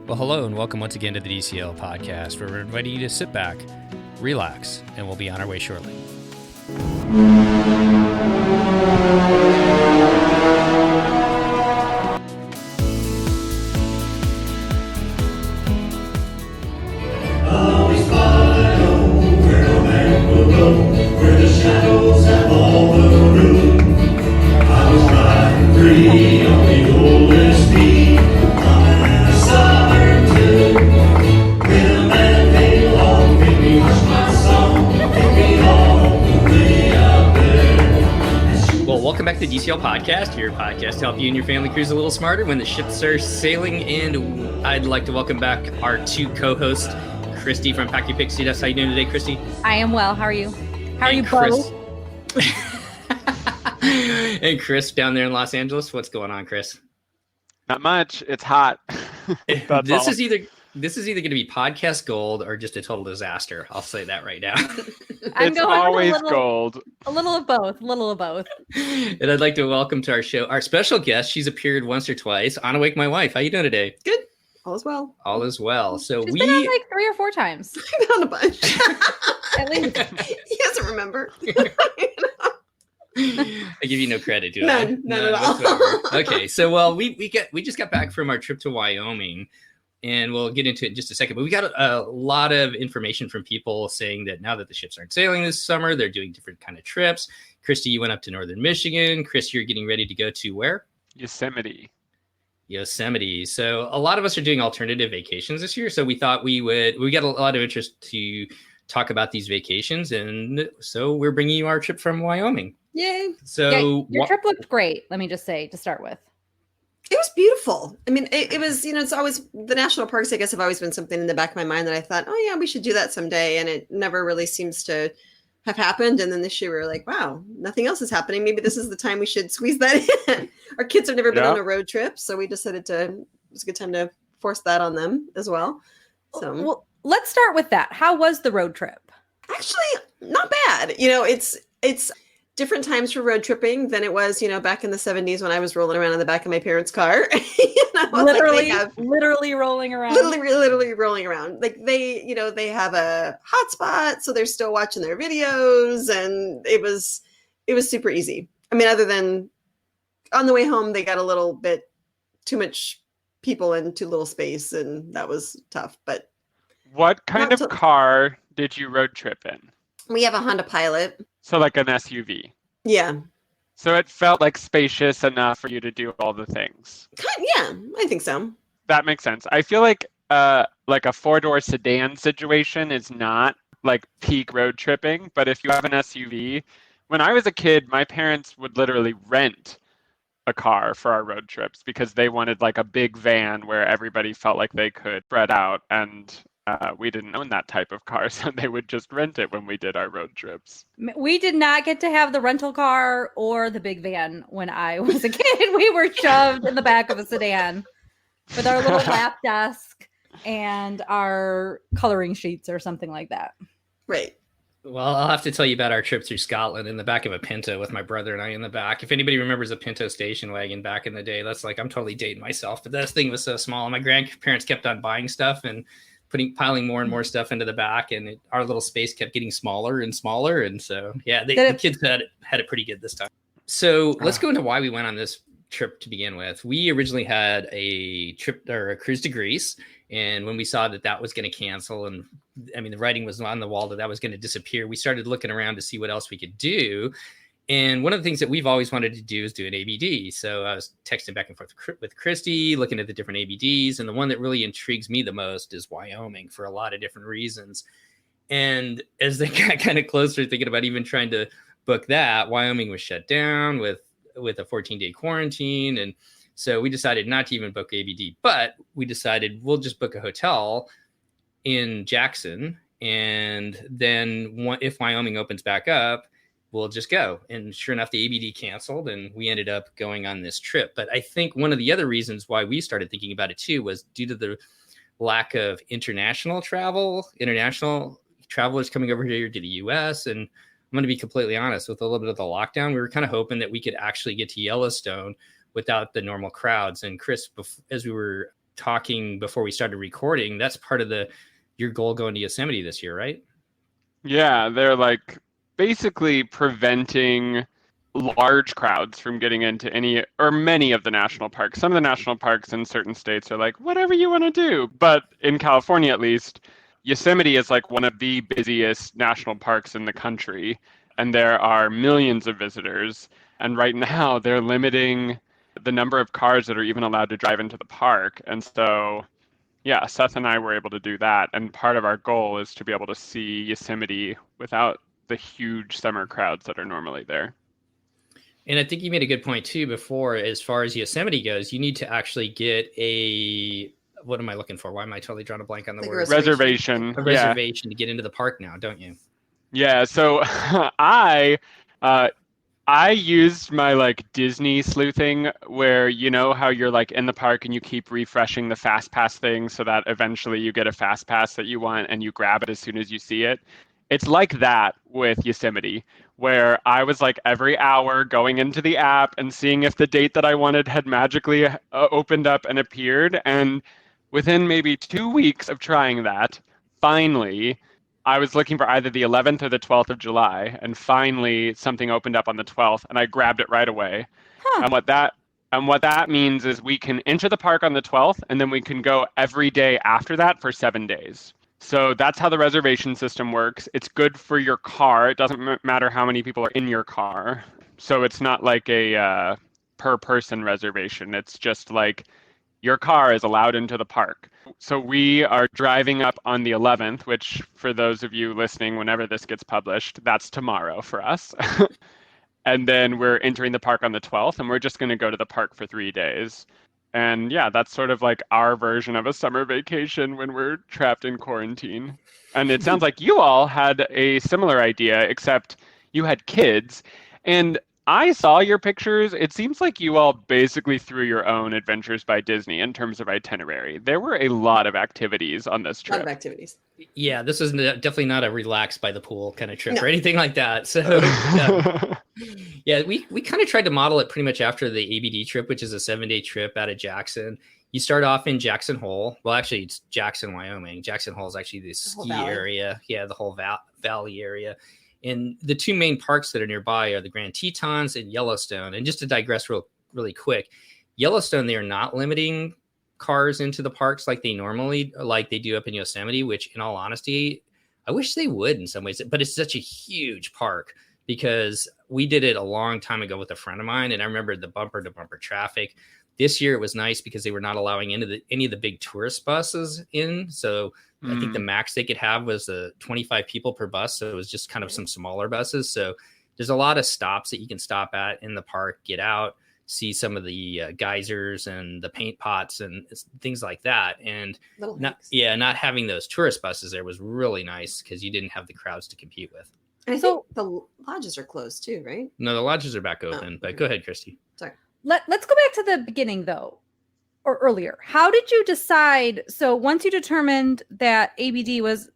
Well, hello and welcome once again to the DCL podcast, where we're inviting you to sit back, relax, and we'll be on our way shortly. Always follow where no man will go, where the shadows have all the room. I was riding free on the oldest beat, humming in a southern tune. When a man came along, made me hush my song, take me all the way out there. Well, welcome back to the DCL podcast, your podcast to help you and your family cruise a little smarter when the ships are sailing. And I'd like to welcome back our two co-hosts, Christy from Pack Your Pixie Dust. How you doing today, Christy? I am well. How are you? How are And you Chris. both? And Chris down there in Los Angeles. What's going on, Chris? Not much. It's hot. That's This all. is either going to be podcast gold or just a total disaster. I'll say that right now. I'm It's going always with gold. a little of both. A little of both. And I'd like to welcome to our show our special guest. She's appeared once or twice. Anna Wake, my wife. How you doing today? Good. All is well. All is well. So She's been on like 3 or 4 times, I've been on a bunch. at least. He doesn't remember. I give you no credit, do I? None at all. whatsoever. Okay, so we just got back from our trip to Wyoming, and we'll get into it in just a second. But we got a lot of information from people saying that now that the ships aren't sailing this summer, they're doing different kind of trips. Christy, you went up to northern Michigan. Chris, you're getting ready to go to where? Yosemite. Yosemite. So a lot of us are doing alternative vacations this year. So we thought we got a lot of interest to talk about these vacations, and so we're bringing you our trip from Wyoming. Yay. So Your trip looked great. Let me just say to start with. It was beautiful. I mean, it was, it's always the national parks, I guess, have always been something in the back of my mind that I thought, oh, yeah, we should do that someday. And it never really seems to have happened. And then this year we were like, wow, nothing else is happening. Maybe this is the time we should squeeze that in. Our kids have never been Yeah. on a road trip. So we decided it was a good time to force that on them as well. So Well, let's start with that. How was the road trip? actually not bad. It's different times for road tripping than it was, back in the 70s when I was rolling around in the back of my parents' car. Literally rolling around. Literally rolling around. Like they have a hotspot, so they're still watching their videos, and it was super easy. I mean, other than on the way home, they got a little bit too much people and too little space, and that was tough. But What kind Not of to- car did you road trip in? we have a Honda Pilot. So like an SUV. Yeah. So it felt like spacious enough for you to do all the things. Yeah, I think so. That makes sense. I feel like a 4-door sedan situation is not like peak road tripping, but if you have an SUV, when I was a kid, my parents would literally rent a car for our road trips because they wanted like a big van where everybody felt like they could spread out, and we didn't own that type of car, so they would just rent it when we did our road trips. We did not get to have the rental car or the big van when I was a kid. We were shoved in the back of a sedan with our little lap desk and our coloring sheets or something like that. Right. Well, I'll have to tell you about our trip through Scotland in the back of a Pinto with my brother and I in the back. If anybody remembers a Pinto station wagon back in the day, that's like, I'm totally dating myself, but that thing was so small. My grandparents kept on buying stuff and piling more and more stuff into the back, and our little space kept getting smaller and smaller. And so, yeah, the kids had it pretty good this time. So let's go into why we went on this trip to begin with. We originally had a trip or a cruise to Greece. And when we saw that was going to cancel, and I mean, the writing was on the wall that was going to disappear, we started looking around to see what else we could do. And one of the things that we've always wanted to do is do an ABD. So I was texting back and forth with Christy, looking at the different ABDs. And the one that really intrigues me the most is Wyoming for a lot of different reasons. And as they got kind of closer, thinking about even trying to book that, Wyoming was shut down with a 14-day quarantine. And so we decided not to even book ABD, but we decided we'll just book a hotel in Jackson. And then if Wyoming opens back up, we'll just go. And sure enough, the ABD canceled and we ended up going on this trip. But I think one of the other reasons why we started thinking about it too was due to the lack of international travelers coming over here to the US. And I'm going to be completely honest, with a little bit of the lockdown, we were kind of hoping that we could actually get to Yellowstone without the normal crowds. And Chris, as we were talking before we started recording, that's part of your goal going to Yosemite this year, right? Yeah, they're like basically preventing large crowds from getting into any or many of the national parks. Some of the national parks in certain states are like, whatever you want to do. But in California, at least, Yosemite is like one of the busiest national parks in the country. And there are millions of visitors. And right now, they're limiting the number of cars that are even allowed to drive into the park. And so, yeah, Seth and I were able to do that. And part of our goal is to be able to see Yosemite without the huge summer crowds that are normally there. And I think you made a good point too before, as far as Yosemite goes, you need to actually get what am I looking for? Why am I totally drawing a blank on the Like a word? Reservation. A reservation to get into the park now, don't you? Yeah, so I used my like Disney sleuthing where you know how you're like in the park and you keep refreshing the fast pass thing so that eventually you get a fast pass that you want and you grab it as soon as you see it. It's like that with Yosemite, where I was like every hour going into the app and seeing if the date that I wanted had magically opened up and appeared. And within maybe 2 weeks of trying that, finally, I was looking for either the 11th or the 12th of July. And finally, something opened up on the 12th and I grabbed it right away. Huh. And what that means is we can enter the park on the 12th and then we can go every day after that for 7 days. So that's how the reservation system works. It's good for your car. It doesn't matter how many people are in your car. So it's not like a per person reservation. It's just like your car is allowed into the park. So we are driving up on the 11th, which for those of you listening, whenever this gets published, that's tomorrow for us. And then we're entering the park on the 12th, and we're just going to go to the park for 3 days. And yeah, that's sort of like our version of a summer vacation when we're trapped in quarantine. And it sounds like you all had a similar idea, except you had kids. And I saw your pictures. It seems like you all basically threw your own Adventures by Disney in terms of itinerary. There were a lot of activities on this A lot of trip. activities. Yeah, this is definitely not a relax by the pool kind of trip No. or anything like that. So yeah, we kind of tried to model it pretty much after the ABD trip, which is a 7-day trip out of Jackson. You start off in Jackson Hole. Well, actually, it's Jackson, Wyoming. Jackson Hole is actually the whole ski valley. area. Yeah, the whole valley area. And the two main parks that are nearby are the Grand Tetons and Yellowstone. And just to digress really quick, Yellowstone, they are not limiting cars into the parks like they do up in Yosemite, which in all honesty, I wish they would in some ways, but it's such a huge park because we did it a long time ago with a friend of mine. And I remember the bumper to bumper traffic. This year it was nice because they were not allowing any of the big tourist buses in. So I think the max they could have was 25 people per bus. So it was just kind of some smaller buses. So there's a lot of stops that you can stop at in the park, get out, see some of the geysers and the paint pots and things like that. And Little not having those tourist buses there was really nice because you didn't have the crowds to compete with. And I So- think the lodges are closed too, right? No, the lodges are back open, but go ahead, Christy. Let's go back to the beginning though, or earlier. How did you decide? So once you determined that ABD was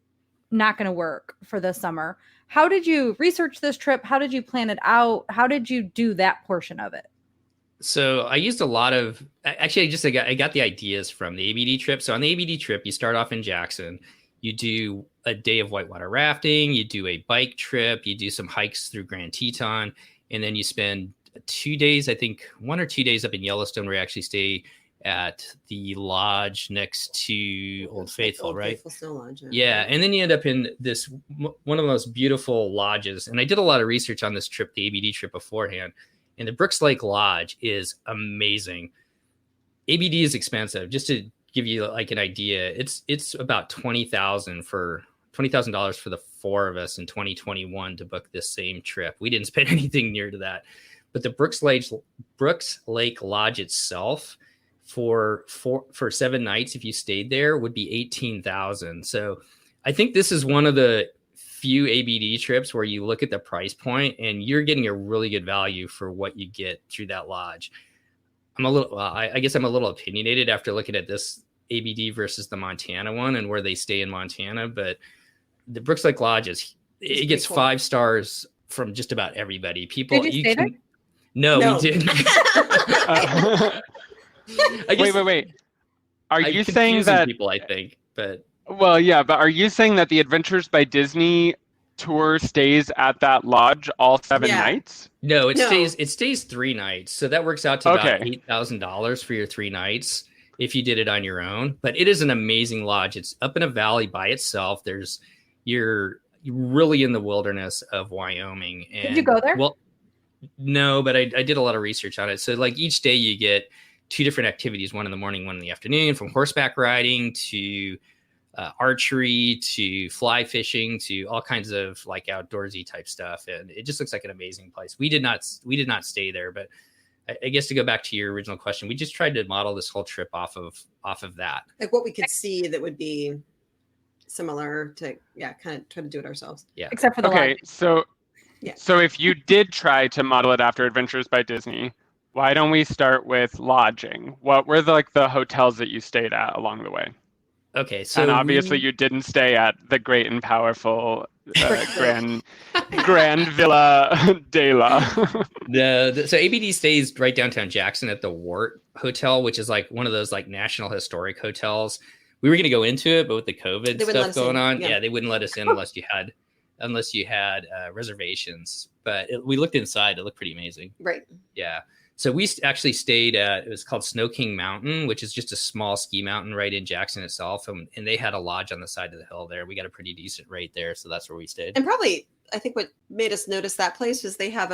not going to work for the summer, how did you research this trip? How did you plan it out? How did you do that portion of it? So I used a lot of actually I got the ideas from the ABD trip. So on the ABD trip, you start off in Jackson, you do a day of whitewater rafting, you do a bike trip, you do some hikes through Grand Teton, and then you spend 2 days, I think 1 or 2 days up in Yellowstone where you actually stay at the lodge next to Old Faithful, right? Faithful Snow Lodge. Yeah, and then you end up in this one of the most beautiful lodges. And I did a lot of research on this trip, the ABD trip beforehand. And the Brooks Lake Lodge is amazing. ABD is expensive. Just to give you like an idea, it's about $20,000 for the four of us in 2021 to book this same trip. We didn't spend anything near to that. But the Brooks Lake Lodge itself for 7 nights, if you stayed there, would be $18,000. So I think this is one of the few ABD trips where you look at the price point and you're getting a really good value for what you get through that lodge. I guess I'm a little opinionated after looking at this ABD versus the Montana one and where they stay in Montana, but the Brooks Lake Lodge it gets cool. 5 stars from just about everybody. People, Did you stay there? No, No. we didn't. I guess- Wait. Are I'm you saying confusing that? people? I think, but Well, yeah, but are you saying that the Adventures by Disney tour stays at that lodge all 7 Yeah. nights? no, it No. stays 3 nights, so that works out to about Okay. $8,000 for your 3 nights if you did it on your own. But it is an amazing lodge. It's up in a valley by itself. You're really in the wilderness of Wyoming. And, Did you go there? Well, no, but I did a lot of research on it. So like each day you get 2 different activities, one in the morning, one in the afternoon, from horseback riding to archery to fly fishing to all kinds of like outdoorsy type stuff. And it just looks like an amazing place. We did not stay there, but I guess to go back to your original question, we just tried to model this whole trip off of that. Like what we could see that would be similar to, kind of try to do it ourselves. Except for the Okay, lodge. so Yeah. so if you did try to model it after Adventures by Disney, why don't we start with lodging? What were the hotels that you stayed at along the way? Okay, so And obviously we- you didn't stay at the great and powerful Grand Villa de la. so ABD stays right downtown Jackson at the Wart Hotel, which is like one of those like national historic hotels. We were going to go into it, but with the COVID They wouldn't let stuff us going in, on, yeah. they wouldn't let us in unless you had reservations. But we looked inside; it looked pretty amazing. Right. Yeah. So we actually stayed at, it was called Snow King Mountain, which is just a small ski mountain right in Jackson itself. And they had a lodge on the side of the hill there. We got a pretty decent rate there. So that's where we stayed. And probably, I think what made us notice that place was they have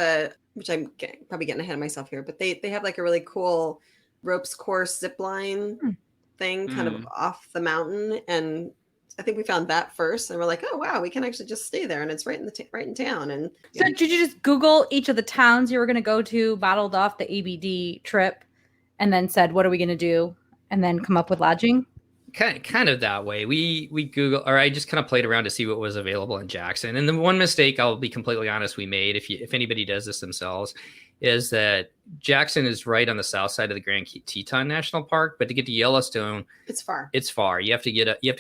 which I'm probably getting ahead of myself here, but they have like a really cool ropes course zip line thing kind of off the mountain. And I think we found that first and we're like, oh, wow, we can actually just stay there. And it's right in town. And So did you just Google each of the towns you were going to go to, bottled off the ABD trip, and then said, what are we going to do? And then come up with lodging? Kind of that way. We Google, or I just kind of played around to see what was available in Jackson. And the one mistake, I'll be completely honest, we made, if anybody does this themselves, is that Jackson is right on the south side of the Grand Teton National Park, but to get to Yellowstone, it's far. it's far. You have to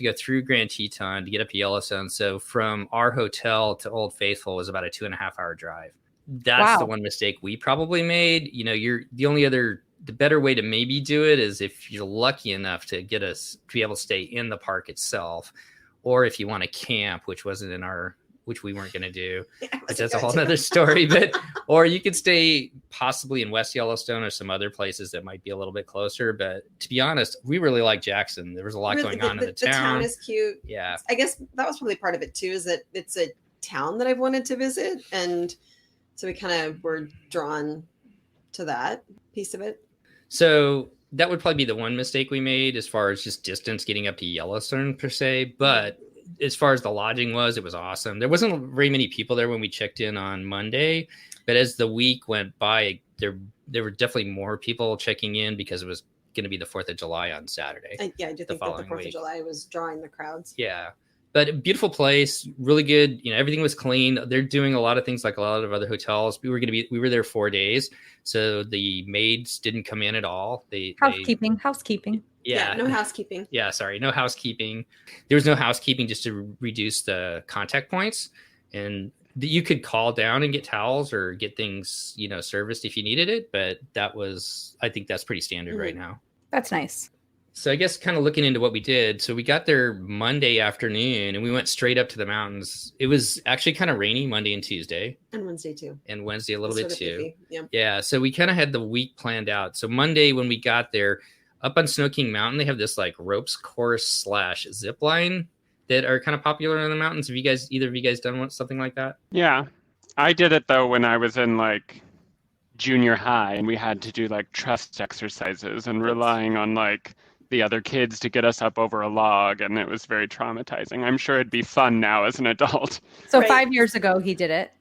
go through Grand Teton to get up to Yellowstone. So from our hotel to Old Faithful was about a 2.5-hour drive. That's the one mistake we probably made. You know, the better way to maybe do it is if you're lucky enough to be able to stay in the park itself, or if you want to camp, which we weren't going to do. That's a whole nother story, or you could stay possibly in West Yellowstone or some other places that might be a little bit closer. But to be honest, we really like Jackson. There was a lot going on in the town. The town is cute. Yeah. I guess that was probably part of it too, is that it's a town that I've wanted to visit. And so we kind of were drawn to that piece of it. So that would probably be the one mistake we made as far as just distance getting up to Yellowstone per se. But as far as the lodging it was awesome. There wasn't very many people there when we checked in on Monday, but as the week went by, there were definitely more people checking in because it was going to be the 4th of July on Saturday. I do think that the following 4th week. of July was drawing the crowds. Yeah. But a beautiful place, really good. You know, everything was clean. They're doing a lot of things like a lot of other hotels. We were there 4 days, so the maids didn't come in at all. Housekeeping. Yeah, no housekeeping. Yeah, sorry, no housekeeping. There was no housekeeping just to reduce the contact points, and you could call down and get towels or get things, serviced if you needed it. But I think that's pretty standard right now. That's nice. So I guess kind of looking into what we did. So we got there Monday afternoon and we went straight up to the mountains. It was actually kind of rainy Monday and Tuesday. And Wednesday too. And Wednesday a little bit too. Yeah. Yeah. So we kind of had the week planned out. So Monday when we got there, up on Snow King Mountain, they have this like ropes course / zip line that are kind of popular in the mountains. Have either of you guys done something like that? Yeah. I did it though when I was in like junior high and we had to do like trust exercises and relying on like the other kids to get us up over a log, and it was very traumatizing. I'm sure it'd be fun now as an adult. So 5 years ago he did it,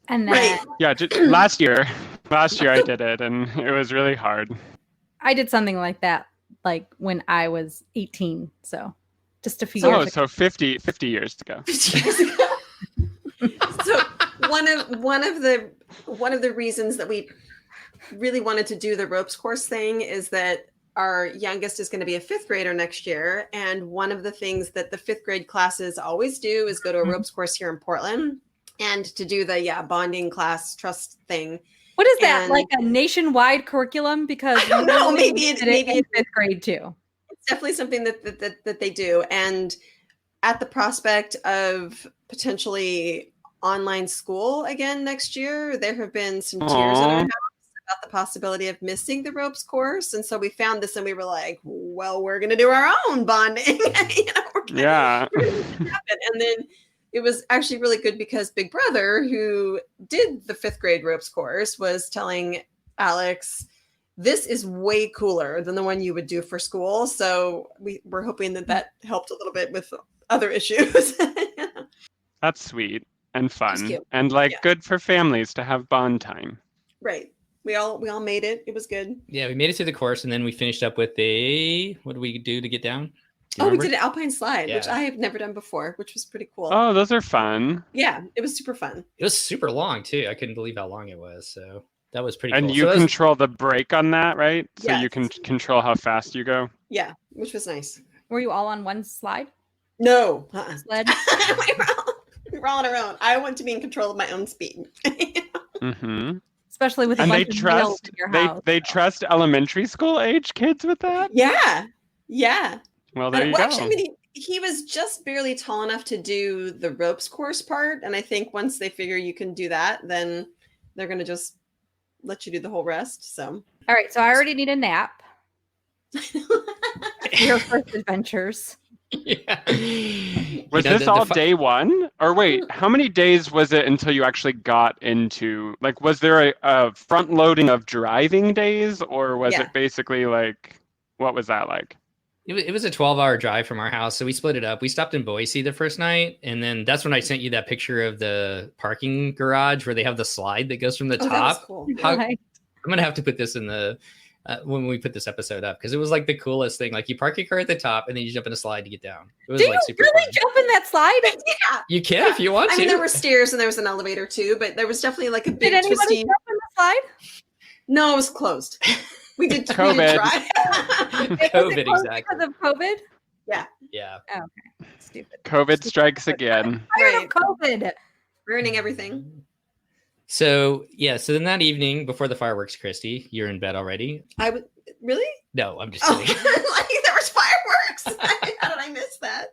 and then Yeah, last year I did it, and it was really hard. I did something like that, like when I was 18. So just a few years ago. So 50 years ago. So one of the reasons that we really wanted to do the ropes course thing is that our youngest is going to be a 5th grader next year. And one of the things that the 5th grade classes always do is go to a ropes course here in Portland and to do the bonding class trust thing. What is that? Like a nationwide curriculum? Because I don't know. Maybe in 5th grade too. it's definitely something that they do. And at the prospect of potentially online school again next year, there have been some tears in our Aw. house about the possibility of missing the ropes course. And so we found this and we were like, well, we're going to do our own bonding. Yeah. We're gonna make it happen. And then it was actually really good because Big Brother, who did the 5th grade ropes course, was telling Alex, this is way cooler than the one you would do for school. So we're hoping that helped a little bit with other issues. That's sweet and fun cute. and like Yeah. good for families to have bond time. Right. We all made it. It was good. Yeah, we made it through the course, and then we finished up with what did we do to get down? Do you Oh, we remember? did an alpine slide, which Yeah. I have never done before, which was pretty cool. Oh, those are fun. Yeah, it was super fun. It was super long too. I couldn't believe how long it was. So that was pretty And cool. you So that was- control the brake on that, right? So you Yes. can control how fast you go. Yeah, which was nice. Were you all on one slide? No. Sled? We were all on our own. I want to be in control of my own speed. Mm-hmm. Especially with a And they bunch of males trust in your they house. they trust elementary school age kids with that. Yeah. Yeah. Well, there you Well, go. actually, I mean, he was just barely tall enough to do the ropes course part. And I think once they figure you can do that, then they're going to just let you do the whole rest. So All right, so I already need a nap. Your first adventures. yeah. Was You know, this the all fu- day one? Or wait, how many days was it until you actually got into, like, was there a front loading of driving days, or was Yeah. it basically like, what was that like? It was a 12-hour drive from our house, so we split it up. We stopped in Boise the first night, and then that's when I sent you that picture of the parking garage where they have the slide that goes from the Oh, that was top. cool. How- Right. I'm gonna have to put this in the when we put this episode up because it was like the coolest thing. Like you park your car at the top and then you jump in a slide to get down. It was Do like you super really fun. jump in that slide? Yeah. You can if you want I to. mean, there were stairs and there was an elevator too, but there was definitely like a Did big anybody twisty. jump in the slide? No, it was closed. We did COVID. try. Was it COVID, closed exactly. Because of COVID? Yeah. Stupid. COVID strikes again. Tired Right. of COVID. Ruining everything. So yeah, so then that evening before the fireworks, Christy, you're in bed already. I would really. No, I'm just Oh, kidding. like there was fireworks. How did I miss that?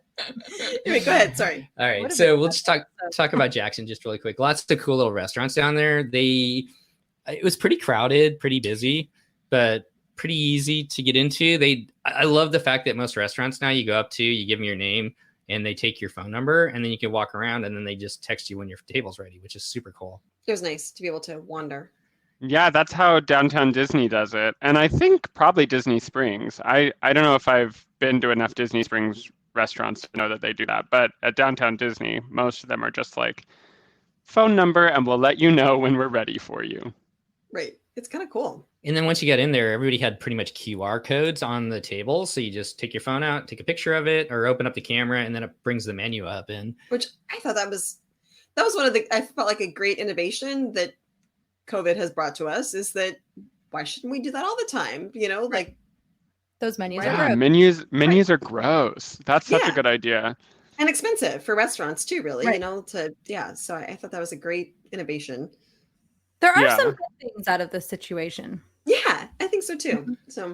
Anyway, go ahead. Sorry. All What right, a so big we'll just talk about Jackson just really quick. Lots of cool little restaurants down there. It was pretty crowded, pretty busy, but pretty easy to get into. I love the fact that most restaurants now you go up to, you give them your name, and they take your phone number, and then you can walk around, and then they just text you when your table's ready, which is super cool. It was nice to be able to wander. Yeah, that's how Downtown Disney does it. And I think probably Disney Springs. I don't know if I've been to enough Disney Springs restaurants to know that they do that. But at Downtown Disney, most of them are just like, phone number, and we'll let you know when we're ready for you. Right. It's kind of cool. And then once you get in there, everybody had pretty much QR codes on the table. So you just take your phone out, take a picture of it, or open up the camera, and then it brings the menu up. And Which I thought that was one of the, I felt like a great innovation that COVID has brought to us is that why shouldn't we do that all the time? You know, like Those menus Right. are Yeah, gross. menus are gross. That's such Yeah. a good idea. and expensive for restaurants too, really, you Right. know, so I thought that was a great innovation. There are Yeah. some good things out of this situation. Yeah, I think so too. Mm-hmm.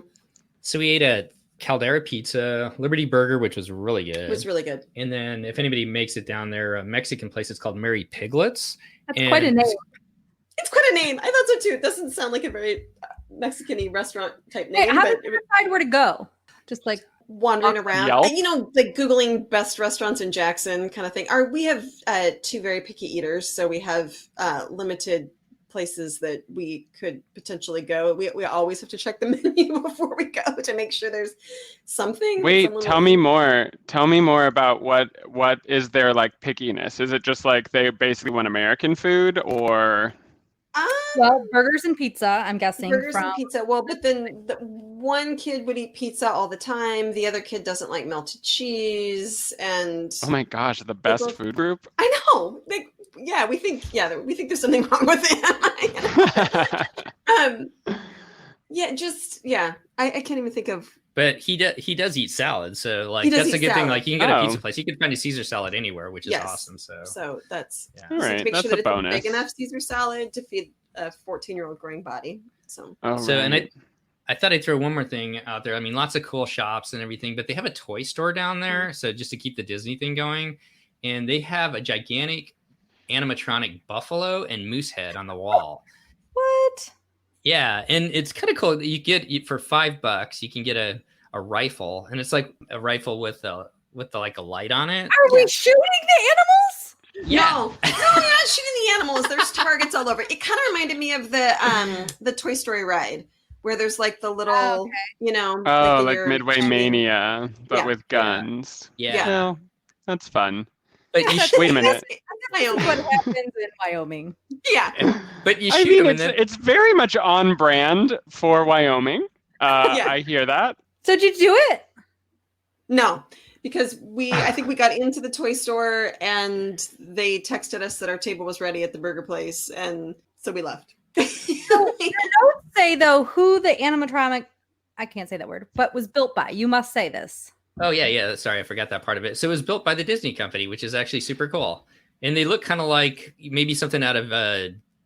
So we ate at Caldera Pizza, Liberty Burger, which was really good. it was really good. And then if anybody makes it down there, a Mexican place, it's called Mary Piglets. That's quite a And- name. It's quite a name. I thought so too. It doesn't sound like a very Mexican-y restaurant type Hey, name, how but did you decide where to go? Just like wandering around, Yelp? you know, like Googling best restaurants in Jackson kind of thing. We have two very picky eaters, so we have limited places that we could potentially go. We always have to check the menu before we go to make sure there's something. that Wait, someone tell will me eat. more. Tell me more about what is their like pickiness? Is it just like they basically want American food, or well, burgers and pizza, I'm guessing. Burgers from and pizza. Well, but then the one kid would eat pizza all the time. The other kid doesn't like melted cheese, and oh my gosh, the best both- food group? I know. Like, we think there's something wrong with it. I can't even think of. But he does eat salad, so like He does that's a eat good thing. salad. Like you can get a Oh. pizza place, you can find a Caesar salad anywhere, which is Yes. awesome. So So that's yeah. All just right, to make that's sure that a it's a bonus. big enough Caesar salad to feed a 14-year-old growing body. So Oh, So, and right. I thought I'd throw one more thing out there. I mean, lots of cool shops and everything, but they have a toy store down there. So just to keep the Disney thing going, and they have a gigantic animatronic buffalo and moose head on the wall. What? Yeah, and it's kind of cool. You get for $5, you can get a rifle, and it's like a rifle with a like a light on it. Are we shooting the animals? Yeah. No, you're not shooting the animals. There's targets all over. It kind of reminded me of the Toy Story ride where there's like the little, Oh, okay. you know, Oh, the like you're Midway shooting- Mania, but Yeah. with guns. Yeah. Well, that's fun. But Yeah, you that's- shoot, Wait a minute. This is what happens in Wyoming. Yeah, but you I shoot mean, them, and then it's very much on brand for Wyoming. Yeah. I hear that. So did you do it? no, because I think we got into the toy store and they texted us that our table was ready at the burger place, and so we left. Say though who the animatronic, I can't say that word, but was built by. You must say this. oh yeah. Sorry, I forgot that part of it. So it was built by the Disney company, which is actually super cool, and they look kind of like maybe something out of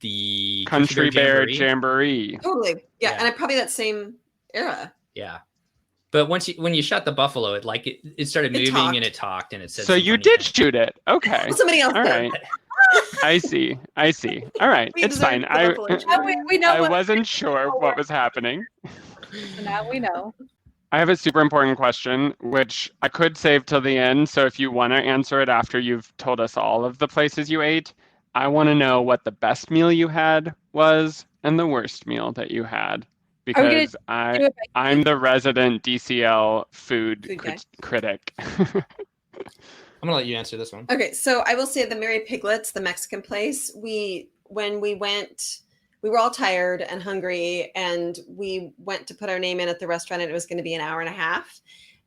the Country Bear Jamboree. Jamboree. Totally, yeah, Yeah. and probably that same era. Yeah. But when you shot the buffalo, it started It moving talked. and it talked and it said. So some you funny did things. shoot it. Okay. Well, somebody else All did. right. I see. All right. We It's deserve fine. the I buffalo. Now we know I what, wasn't sure what was happening. now we know. I have a super important question, which I could save till the end. So if you want to answer it after you've told us all of the places you ate, I want to know what the best meal you had was and the worst meal that you had. Are we gonna Because Do it by- I'm the resident DCL food Food guy. critic. I'm gonna let you answer this one. Okay, so I will say the Mary Piglets, the Mexican place, when we went, we were all tired and hungry, and we went to put our name in at the restaurant, and it was going to be an hour and a half.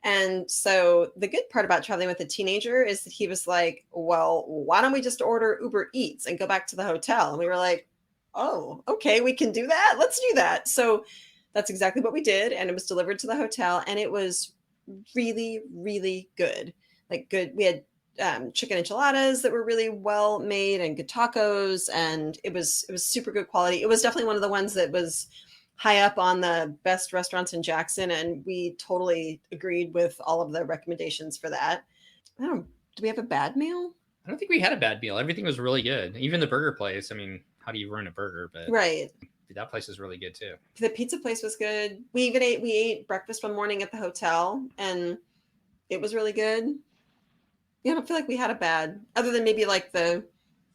And so the good part about traveling with a teenager is that he was like, well, why don't we just order Uber Eats and go back to the hotel? And we were like, oh, okay, we can do that. Let's do that. So that's exactly what we did. And it was delivered to the hotel, and it was really, really good. Like good. We had chicken enchiladas that were really well made and good tacos, and it was super good quality. It was definitely one of the ones that was high up on the best restaurants in Jackson, and we totally agreed with all of the recommendations for that. I don't know, do we have a bad meal? I don't think we had a bad meal. Everything was really good. Even the burger place. I mean, how do you ruin a burger? But Right. that place is really good too. The pizza place was good. We ate breakfast one morning at the hotel, and it was really good. Yeah, I don't feel like we had a bad, other than maybe like the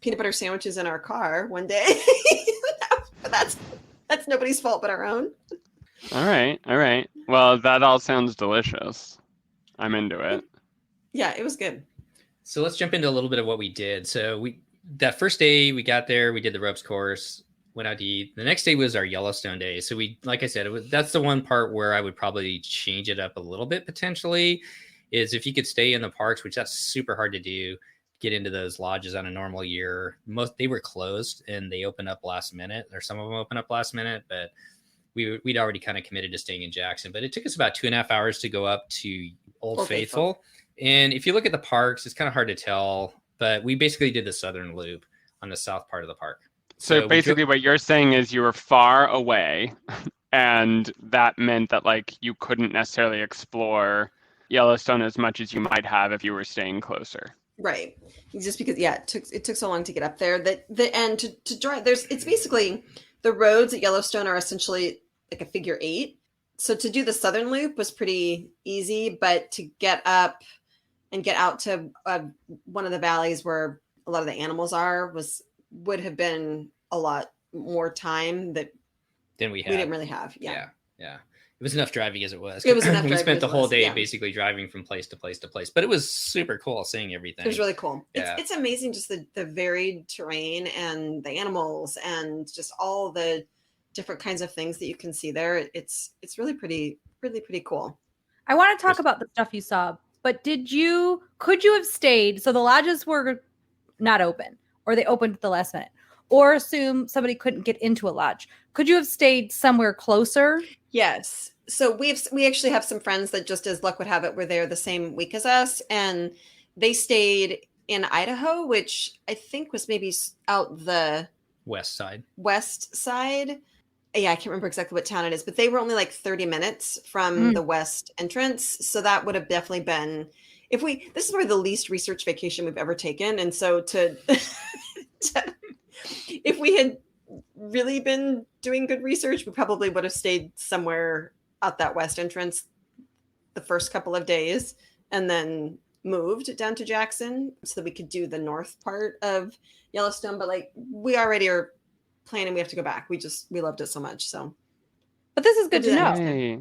peanut butter sandwiches in our car one day. But that's nobody's fault but our own. All right. Well, that all sounds delicious. I'm into it. Yeah, it was good. So let's jump into a little bit of what we did. So that first day we got there, we did the ropes course, went out to eat. The next day was our Yellowstone day. So like I said, that's the one part where I would probably change it up a little bit potentially. Is if you could stay in the parks, which that's super hard to do, get into those lodges on a normal year. They were closed and they opened up last minute, or some of them opened up last minute, but we'd already kind of committed to staying in Jackson. But it took us about 2.5 hours to go up to Old Faithful. And if you look at the parks, it's kind of hard to tell, but we basically did the southern loop on the south part of the park. So basically what you're saying is you were far away, and that meant that like you couldn't necessarily explore Yellowstone as much as you might have if you were staying closer. Right. Just because, yeah, it took so long to get up there that and to drive, it's basically the roads at Yellowstone are essentially like a figure 8. So to do the southern loop was pretty easy, but to get up and get out to one of the valleys where a lot of the animals would have been a lot more time that Then we didn't really have. Yeah. It was enough driving as it was. It was enough We driving spent as the it whole was, day yeah. basically driving from place to place to place, but it was super cool seeing everything. It was really cool. Yeah. It's amazing just the varied terrain and the animals and just all the different kinds of things that you can see there. It's really pretty cool. I want to talk about the stuff you saw, but could you have stayed? So the lodges were not open, or they opened at the last minute, or assume somebody couldn't get into a lodge. Could you have stayed somewhere closer? Yes. So we actually have some friends that, just as luck would have it, were there the same week as us, and they stayed in Idaho, which I think was maybe out the West side. west side. yeah, I can't remember exactly what town it is, but they were only like 30 minutes from the west entrance. So that would have definitely been, this is probably the least research vacation we've ever taken. And so if we had really been doing good research, we probably would have stayed somewhere at that west entrance the first couple of days and then moved down to Jackson so that we could do the north part of Yellowstone. But like, we already are planning, we have to go back. We loved it so much. So, but this is good to know. Hey.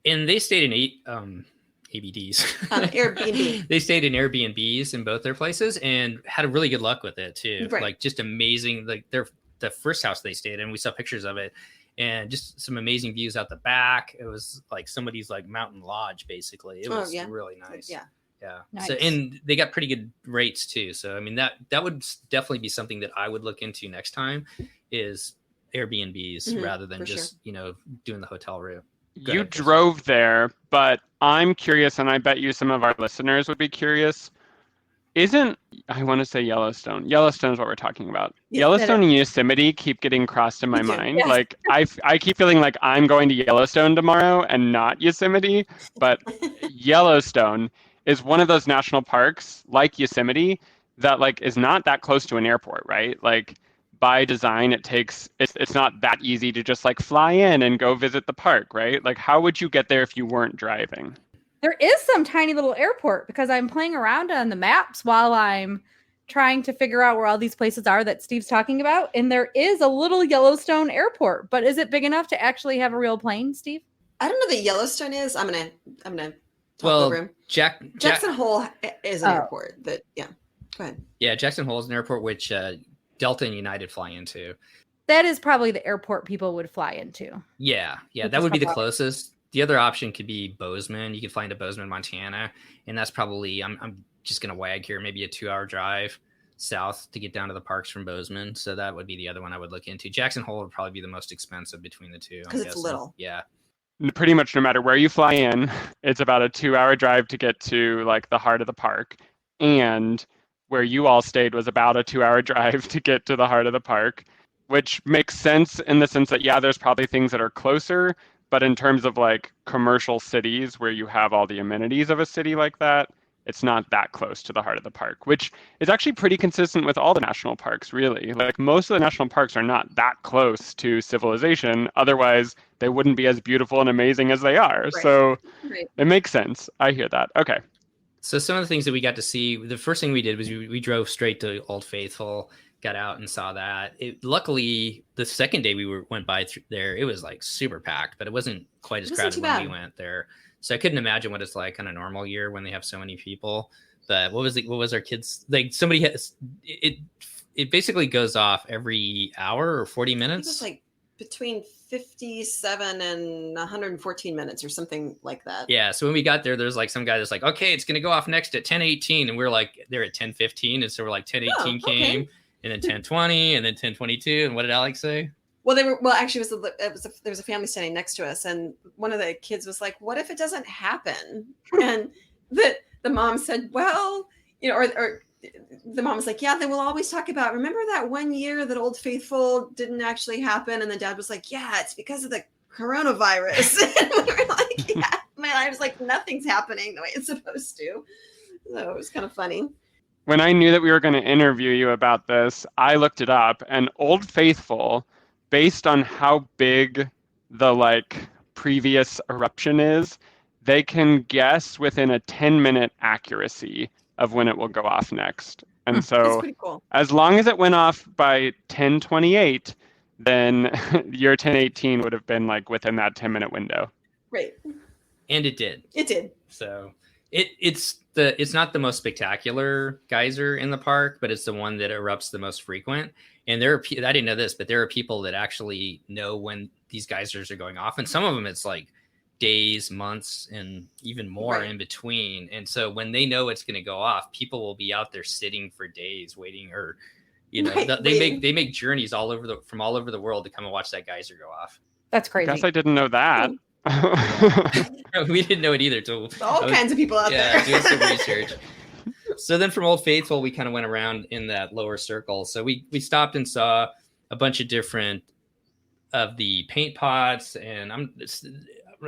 And they stayed in ABDs. Airbnb. They stayed in Airbnbs in both their places and had a really good luck with it too. Right. Like just amazing. Like the first house they stayed in, we saw pictures of it, and just some amazing views out the back. It was like somebody's like mountain lodge, basically. It was really nice. Yeah. Yeah. Nice. So, and they got pretty good rates too. So, I mean, that would definitely be something that I would look into next time is Airbnbs rather than just, doing the hotel route. You drove there, but I'm curious, and I bet you some of our listeners would be curious. I want to say Yellowstone. Yellowstone is what we're talking about. Yeah, Yellowstone and Yosemite keep getting crossed in my mind. Yes. Like I keep feeling like I'm going to Yellowstone tomorrow and not Yosemite, but Yellowstone is one of those national parks like Yosemite that like is not that close to an airport, right? Like by design, it's not that easy to just like fly in and go visit the park, right? Like how would you get there if you weren't driving? There is some tiny little airport because I'm playing around on the maps while I'm trying to figure out where all these places are that Steve's talking about. And there is a little Yellowstone airport, but is it big enough to actually have a real plane, Steve? I don't know that Yellowstone is. I'm gonna talk Well, over him. Jackson Hole is an airport that, yeah. Go ahead. Yeah, Jackson Hole is an airport which Delta and United fly into. That is probably the airport people would fly into. Yeah, that would be the closest. The other option could be Bozeman. You could fly into Bozeman, Montana, and that's probably I'm just gonna wag here, maybe a 2-hour drive south to get down to the parks from Bozeman. So that would be the other one I would look into. Jackson Hole would probably be the most expensive between the two because it's little. Yeah. Pretty much no matter where you fly in, it's about a 2-hour drive to get to like the heart of the park. And where you all stayed was about a 2-hour drive to get to the heart of the park, which makes sense in the sense that, yeah, there's probably things that are closer, but in terms of like commercial cities where you have all the amenities of a city like that, it's not that close to the heart of the park, which is actually pretty consistent with all the national parks, really. Like most of the national parks are not that close to civilization. Otherwise, they wouldn't be as beautiful and amazing as they are. Right. So Right. it makes sense. I hear that. Okay. So some of the things that we got to see, the first thing we did was we drove straight to Old Faithful, got out and saw that. Luckily, the second day we went by there, it was like super packed, but it wasn't quite as crowded when we went there. So I couldn't imagine what it's like on a normal year when they have so many people. But what was our kids like? Somebody has it. It basically goes off every hour or 40 minutes. It was like between 57 and 114 minutes or something like that. Yeah. So when we got there, there's like some guy that's like, okay, it's gonna go off next at 10:18, and we're like, they're at 10:15, and so we're like 10:18 came, and then 10:20, and then 10:22, and what did Alex say? Well, actually, there was a family standing next to us, and one of the kids was like, "What if it doesn't happen?" And the mom said, "Well, or the mom was like, yeah, they will always talk about, remember that one year that Old Faithful didn't actually happen?" And the dad was like, "Yeah, it's because of the coronavirus." And we were like, "Yeah." I was like, nothing's happening the way it's supposed to. So it was kind of funny. When I knew that we were going to interview you about this, I looked it up, and Old Faithful, based on how big the like previous eruption is, they can guess within a 10-minute accuracy of when it will go off next. And That's so pretty cool. as long as it went off by 10:28, then your 10:18 would have been like within that 10-minute window. Right. And it did. It did. So it's not the most spectacular geyser in the park, but it's the one that erupts the most frequent. And I didn't know this, but there are people that actually know when these geysers are going off, and some of them it's like days, months, and even more in between. And so when they know it's going to go off, people will be out there sitting for days waiting, or they make journeys from all over the world to come and watch that geyser go off. That's crazy. I guess I didn't know that. We didn't know it either. So All kinds of people out there. doing some research. So then from Old Faithful, we kind of went around in that lower circle. So we stopped and saw a bunch of different of the paint pots, and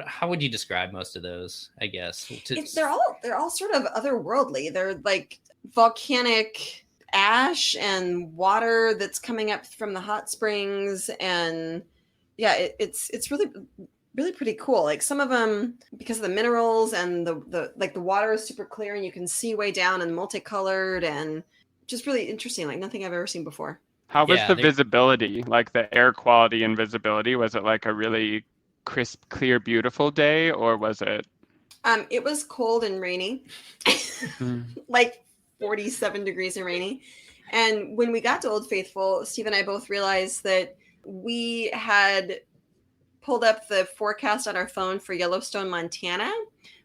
how would you describe most of those? I guess They're all sort of otherworldly. They're like volcanic ash and water that's coming up from the hot springs, and yeah, it's really pretty cool. Like some of them, because of the minerals and the water is super clear and you can see way down and multicolored and just really interesting. Like nothing I've ever seen before. How was Yeah, the visibility? Like the air quality and visibility? Was it like a really crisp, clear, beautiful day, or was it? It was cold and rainy, like 47 degrees and rainy. And when we got to Old Faithful, Steve and I both realized that we had pulled up the forecast on our phone for Yellowstone, Montana,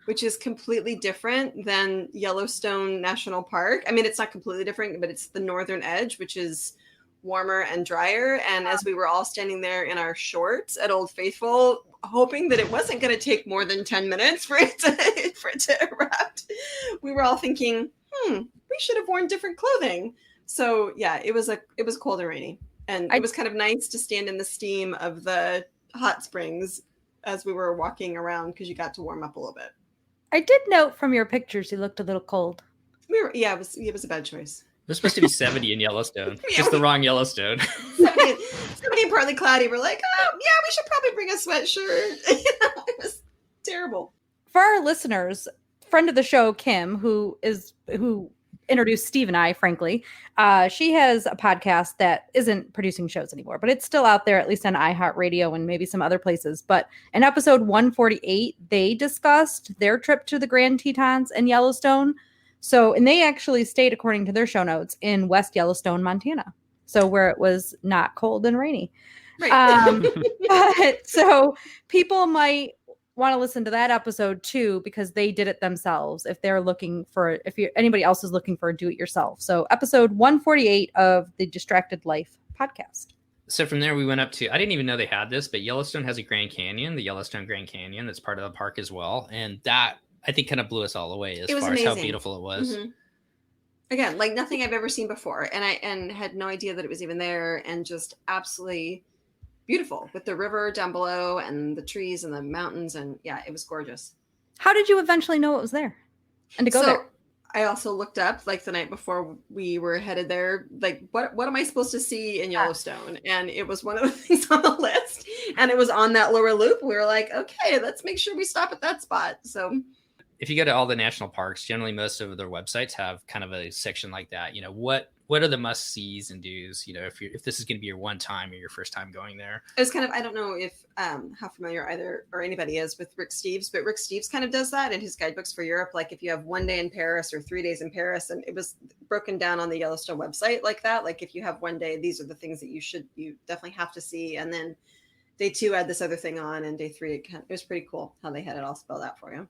which is completely different than Yellowstone National Park. I mean, it's not completely different, but it's the northern edge, which is warmer and drier. And as we were all standing there in our shorts at Old Faithful, hoping that it wasn't going to take more than 10 minutes for it to erupt, we were all thinking, we should have worn different clothing. So yeah, it was cold and rainy, and it was kind of nice to stand in the steam of the hot springs as we were walking around, because you got to warm up a little bit. I did note from your pictures you looked a little cold. It was a bad choice. It was supposed to be 70 in Yellowstone. Just the wrong Yellowstone. 70 and partly cloudy. We're like, oh yeah, we should probably bring a sweatshirt. It was terrible. For our listeners, friend of the show, Kim, who introduced Steve and I, frankly, she has a podcast that isn't producing shows anymore, but it's still out there, at least on iHeartRadio and maybe some other places. But in episode 148, they discussed their trip to the Grand Tetons in Yellowstone. So, and they actually stayed, according to their show notes, in West Yellowstone, Montana. So where it was not cold and rainy. Right. But, so people might want to listen to that episode too, because they did it themselves. If anybody else is looking for a do-it-yourself. So episode 148 of the Distracted Life podcast. So from there we went up to, I didn't even know they had this, but Yellowstone has a Grand Canyon, the Yellowstone Grand Canyon, that's part of the park as well. And that, I think, kind of blew us all away as far as how beautiful it was. Mm-hmm. Again, like nothing I've ever seen before. And I had no idea that it was even there, and just absolutely beautiful with the river down below and the trees and the mountains. And yeah, it was gorgeous. How did you eventually know it was there and to go there? I also looked up, like the night before we were headed there, like what am I supposed to see in Yellowstone? And it was one of the things on the list, and it was on that lower loop. We were like, okay, let's make sure we stop at that spot. So if you go to all the national parks, generally most of their websites have kind of a section like that. You know, what are the must sees and do's, you know, if this is going to be your one time or your first time going there. It was kind of, I don't know if how familiar either or anybody is with Rick Steves, but Rick Steves kind of does that in his guidebooks for Europe. Like if you have 1 day in Paris or 3 days in Paris, and it was broken down on the Yellowstone website like that. Like if you have 1 day, these are the things that you definitely have to see. And then day 2 add this other thing on, and day 3, it was pretty cool how they had it all spelled out for you.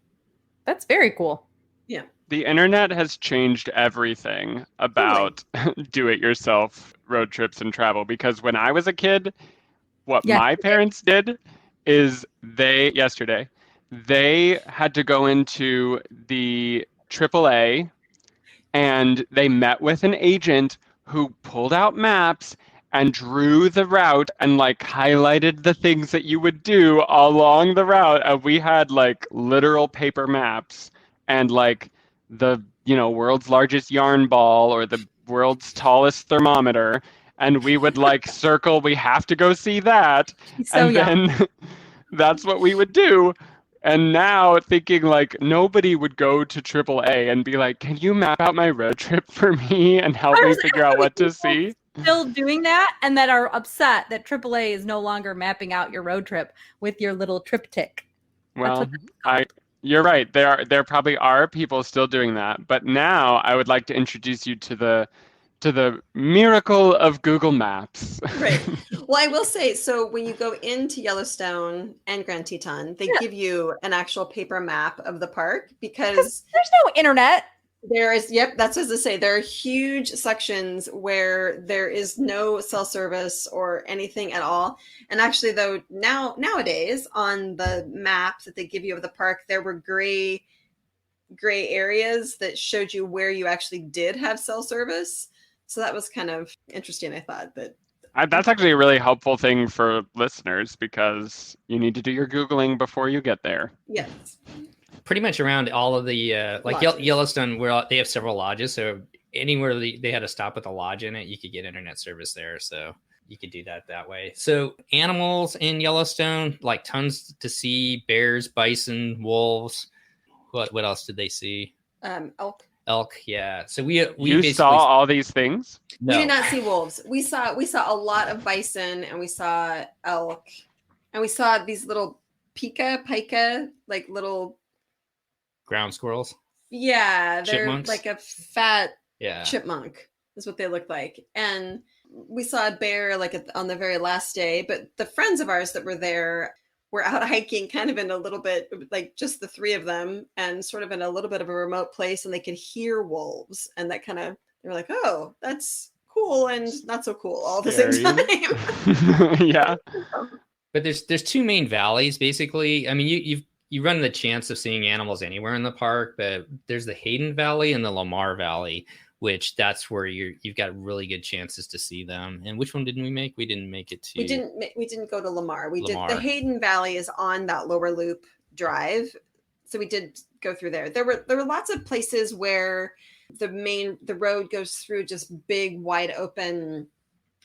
That's very cool. Yeah. The internet has changed everything about do-it-yourself road trips and travel, because when I was a kid, what my parents did is they had to go into the AAA, and they met with an agent who pulled out maps and drew the route and like highlighted the things that you would do along the route. And we had like literal paper maps and like the, world's largest yarn ball or the world's tallest thermometer. And we would like circle, we have to go see that. Then that's what we would do. And now thinking like nobody would go to AAA and be like, can you map out my road trip for me and help me figure out what to see? Still doing that, and that are upset that AAA is no longer mapping out your road trip with your little triptych. Well, you're right. There probably are people still doing that, but now I would like to introduce you to the miracle of Google Maps. Right. Well, I will say, so when you go into Yellowstone and Grand Teton, they give you an actual paper map of the park, because there's no internet. There is, that's what I was to say. There are huge sections where there is no cell service or anything at all. And actually, though, nowadays on the map that they give you of the park, there were gray areas that showed you where you actually did have cell service. So that was kind of interesting, I thought. But That's actually a really helpful thing for listeners because you need to do your Googling before you get there. Yes. Pretty much around all of the like Lodges. Yellowstone, where they have several lodges, so anywhere they had a stop with a lodge in it, you could get internet service there. So you could do that way. So animals in Yellowstone, like tons to see: bears, bison, wolves. What else did they see? Elk. Elk, yeah. So we You basically saw all these things? no. We did not see wolves. We saw a lot of bison, and we saw elk, and we saw these little pika, like little. ground squirrels. Yeah, they're Chipmunks? like a fat Yeah. chipmunk is what they look like. And we saw a bear like on the very last day, but the friends of ours that were there were out hiking kind of in a little bit like just the three of them and sort of in a little bit of a remote place, and they could hear wolves, and that kind of they were like, oh, that's cool and not so cool all at the same Scary. time. Yeah. But there's two main valleys basically. I mean, you run the chance of seeing animals anywhere in the park, but there's the Hayden Valley and the Lamar Valley, which that's where you've got really good chances to see them. And which one didn't we make? We didn't make it to. We didn't go to Lamar. We Lamar. did the Hayden Valley is on that lower loop drive. So we did go through there. There were lots of places where the road goes through just big wide open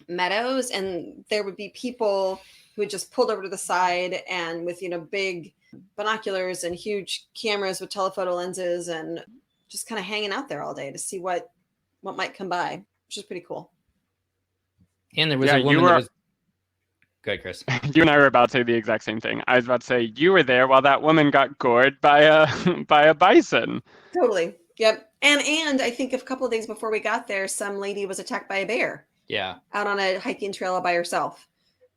meadows, and there would be people who had just pulled over to the side and with big binoculars and huge cameras with telephoto lenses and just kind of hanging out there all day to see what might come by, which is pretty cool. And there was a woman that was. Go ahead, Chris. You and I were about to say the exact same thing. I was about to say you were there while that woman got gored by a bison. Totally. Yep. And I think a couple of days before we got there, some lady was attacked by a bear. Yeah. Out on a hiking trail by herself.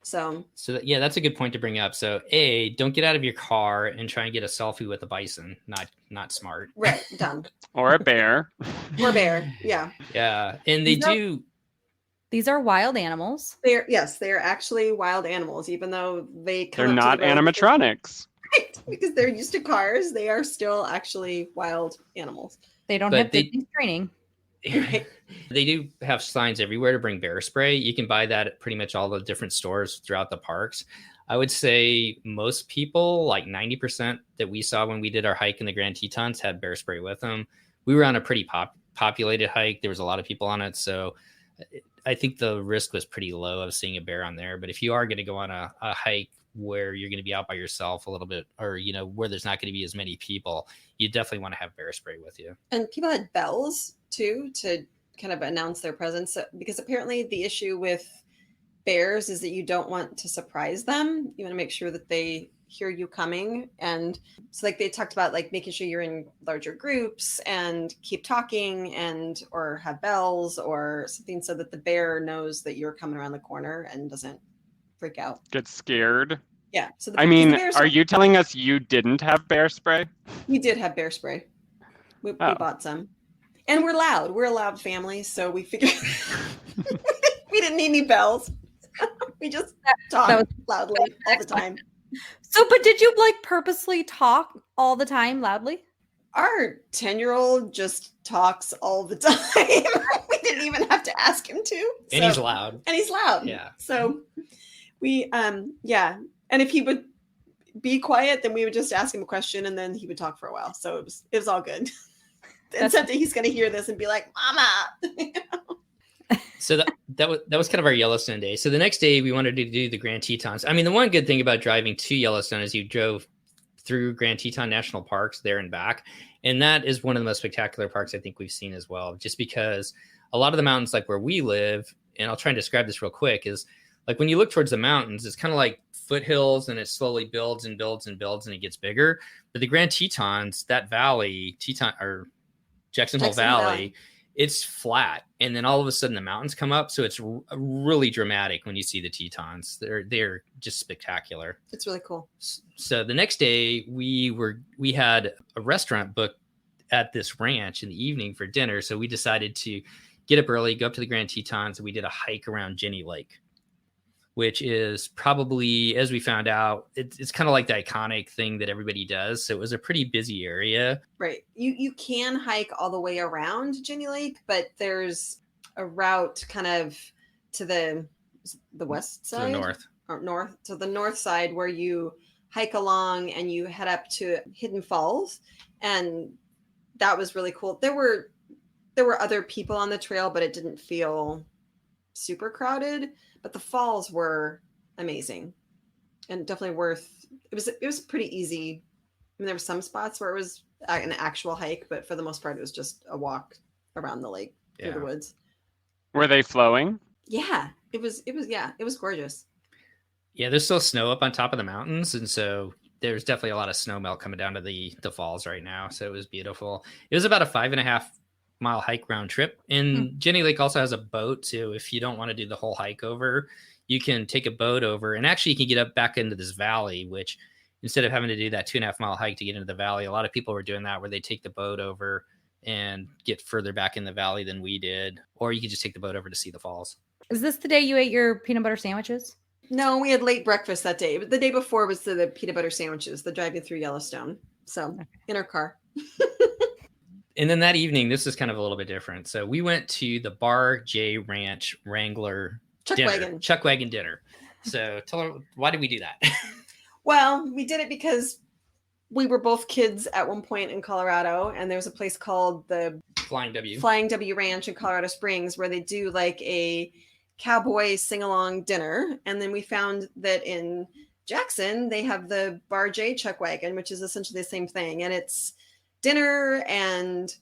So yeah, that's a good point to bring up. So don't get out of your car and try and get a selfie with a bison. Not smart. right, done. Or a bear. Or bear. Yeah. Yeah. And These are wild animals. They're actually wild animals, even though they're not animatronics. Right, because they're used to cars. They are still actually wild animals. They don't have Disney training. They do have signs everywhere to bring bear spray. You can buy that at pretty much all the different stores throughout the parks. I would say most people, like 90% that we saw when we did our hike in the Grand Tetons, had bear spray with them. We were on a pretty populated hike. There was a lot of people on it. So I think the risk was pretty low of seeing a bear on there. But if you are going to go on a hike where you're going to be out by yourself a little bit, or where there's not going to be as many people, you definitely want to have bear spray with you. And people had bells too to kind of announce their presence, because apparently the issue with bears is that you don't want to surprise them. You want to make sure that they hear you coming. And so like they talked about like making sure you're in larger groups and keep talking or have bells or something so that the bear knows that you're coming around the corner and doesn't freak out. Get scared. Yeah. So are you telling us you didn't have bear spray? We did have bear spray. We bought some. And we're loud. We're a loud family, so we figured we didn't need any bells. We just talked loudly all the time. So, but did you purposely talk all the time loudly? Our 10-year-old just talks all the time. We didn't even have to ask him to. And he's loud. And he's loud. Yeah. So we, yeah. And if he would be quiet, then we would just ask him a question and then he would talk for a while. So it was all good. Except that he's going to hear this and be like, Mama. So that was kind of our Yellowstone day. So the next day we wanted to do the Grand Tetons. I mean, the one good thing about driving to Yellowstone is you drove through Grand Teton National Parks there and back. And that is one of the most spectacular parks I think we've seen as well, just because a lot of the mountains, like where we live, and I'll try and describe this real quick, is like when you look towards the mountains, it's kind of like foothills and it slowly builds and builds and builds and it gets bigger. But the Grand Tetons, that valley, Jackson Hole Valley, it's flat. And then all of a sudden the mountains come up. So it's really dramatic when you see the Tetons. They're just spectacular. It's really cool. So the next day we had a restaurant booked at this ranch in the evening for dinner. So we decided to get up early, go up to the Grand Tetons, and we did a hike around Jenny Lake, which is probably, as we found out, it's kind of like the iconic thing that everybody does. So it was a pretty busy area. Right. You can hike all the way around Jenny Lake, but there's a route kind of to the the west To side the north. or north, to the north side, where you hike along and you head up to Hidden Falls, and that was really cool. There were other people on the trail, but it didn't feel super crowded. But the falls were amazing, and definitely worth. It was pretty easy. I mean, there were some spots where it was an actual hike, but for the most part, it was just a walk around the lake through the woods. Were they flowing? Yeah, it was gorgeous. Yeah, there's still snow up on top of the mountains, and so there's definitely a lot of snow melt coming down to the falls right now. So it was beautiful. It was about a 5.5-mile hike round trip. And Jenny Lake also has a boat too. If you don't want to do the whole hike over, you can take a boat over, and actually you can get up back into this valley, which instead of having to do that 2.5-mile hike to get into the valley, a lot of people were doing that where they take the boat over and get further back in the valley than we did. Or you could just take the boat over to see the falls. Is this the day you ate your peanut butter sandwiches? No, we had late breakfast that day, but the day before was the peanut butter sandwiches, the driving through Yellowstone. So in our car. And then that evening, this is kind of a little bit different. So we went to the Bar J Ranch Wrangler Chuck Wagon dinner. So tell her, why did we do that? Well, we did it because we were both kids at one point in Colorado, and there was a place called the Flying W Ranch in Colorado Springs where they do like a cowboy sing-along dinner. And then we found that in Jackson, they have the Bar J Chuck Wagon, which is essentially the same thing. And it's dinner and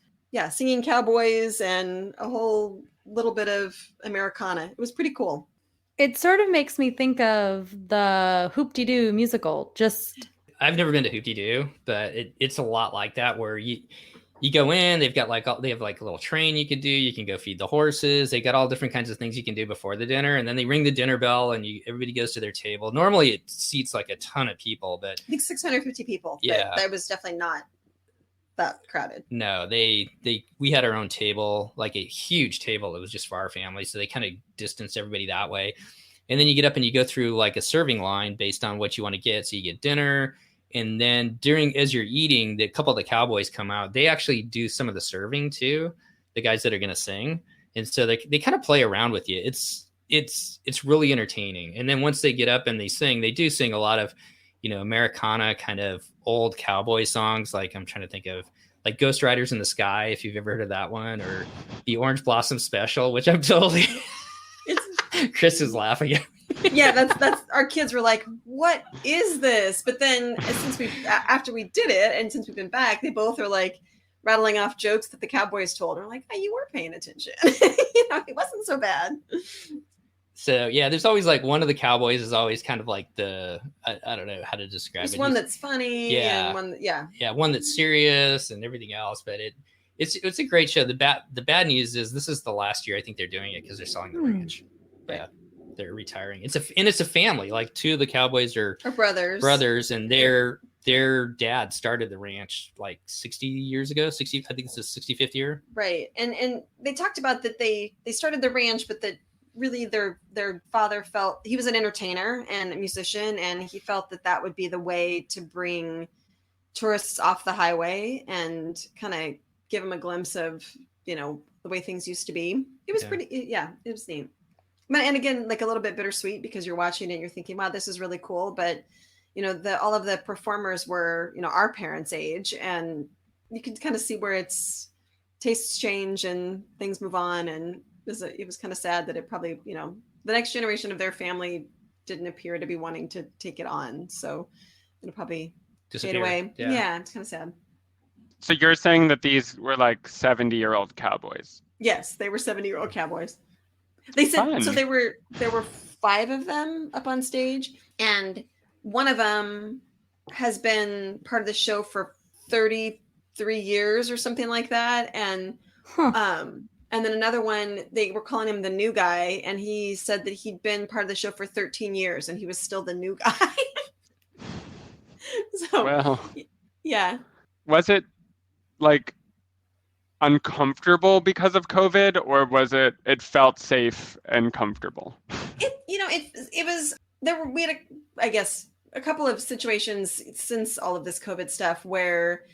singing cowboys and a whole little bit of Americana. It was pretty cool. It sort of makes me think of the Hoop-Dee-Doo musical. I've never been to Hoop-Dee-Doo, but it's a lot like that, where you go in, they have like a little train you could do. You can go feed the horses. They got all different kinds of things you can do before the dinner. And then they ring the dinner bell and everybody goes to their table. Normally it seats like a ton of people, but I think 650 people. Yeah. That was definitely not that crowded. No, we had our own table, like a huge table that was just for our family. So they kind of distanced everybody that way. And then you get up and you go through like a serving line based on what you want to get. So you get dinner. And then as you're eating, the couple of the cowboys come out. They actually do some of the serving too, the guys that are going to sing. And so they kind of play around with you. It's really entertaining. And then once they get up and they do sing a lot of, Americana kind of old cowboy songs. Like I'm trying to think of like Ghost Riders in the Sky, if you've ever heard of that one, or the Orange Blossom Special, which I'm totally, Chris is laughing at. Yeah, that's our kids were like, what is this? But then after we did it, and since we've been back, they both are like rattling off jokes that the cowboys told. And we're like, hey, you were paying attention. It wasn't so bad. So yeah, there's always like one of the cowboys is always kind of like I don't know how to describe it. There's one that's funny. Yeah. And one that's serious and everything else. But it's a great show. The bad news is this is the last year I think they're doing it because they're selling the ranch. Yeah. They're retiring. It's a family. Like two of the cowboys are brothers, and their dad started the ranch like 60 years ago. 60, I think it's his 65th year. Right. And they talked about that they started the ranch, but that really their father felt he was an entertainer and a musician, and he felt that would be the way to bring tourists off the highway and kind of give them a glimpse of, the way things used to be. It was it was neat. And again, like a little bit bittersweet because you're watching it and you're thinking, wow, this is really cool. But, all of the performers were, our parents' age, and you can kind of see where tastes change and things move on. And it was kind of sad that it probably, the next generation of their family didn't appear to be wanting to take it on. So it'll probably fade away. Yeah, it's kind of sad. So you're saying that these were like 70-year-old cowboys? Yes, they were 70-year-old cowboys. They said Fun. So. There were 5 of them up on stage, and one of them has been part of the show for 33 years or something like that. And and then another one, they were calling him the new guy, and he said that he'd been part of the show for 13 years and he was still the new guy. So, well, yeah. Was it like uncomfortable because of COVID, or was it felt safe and comfortable? It was we had I guess a couple of situations since all of this COVID stuff where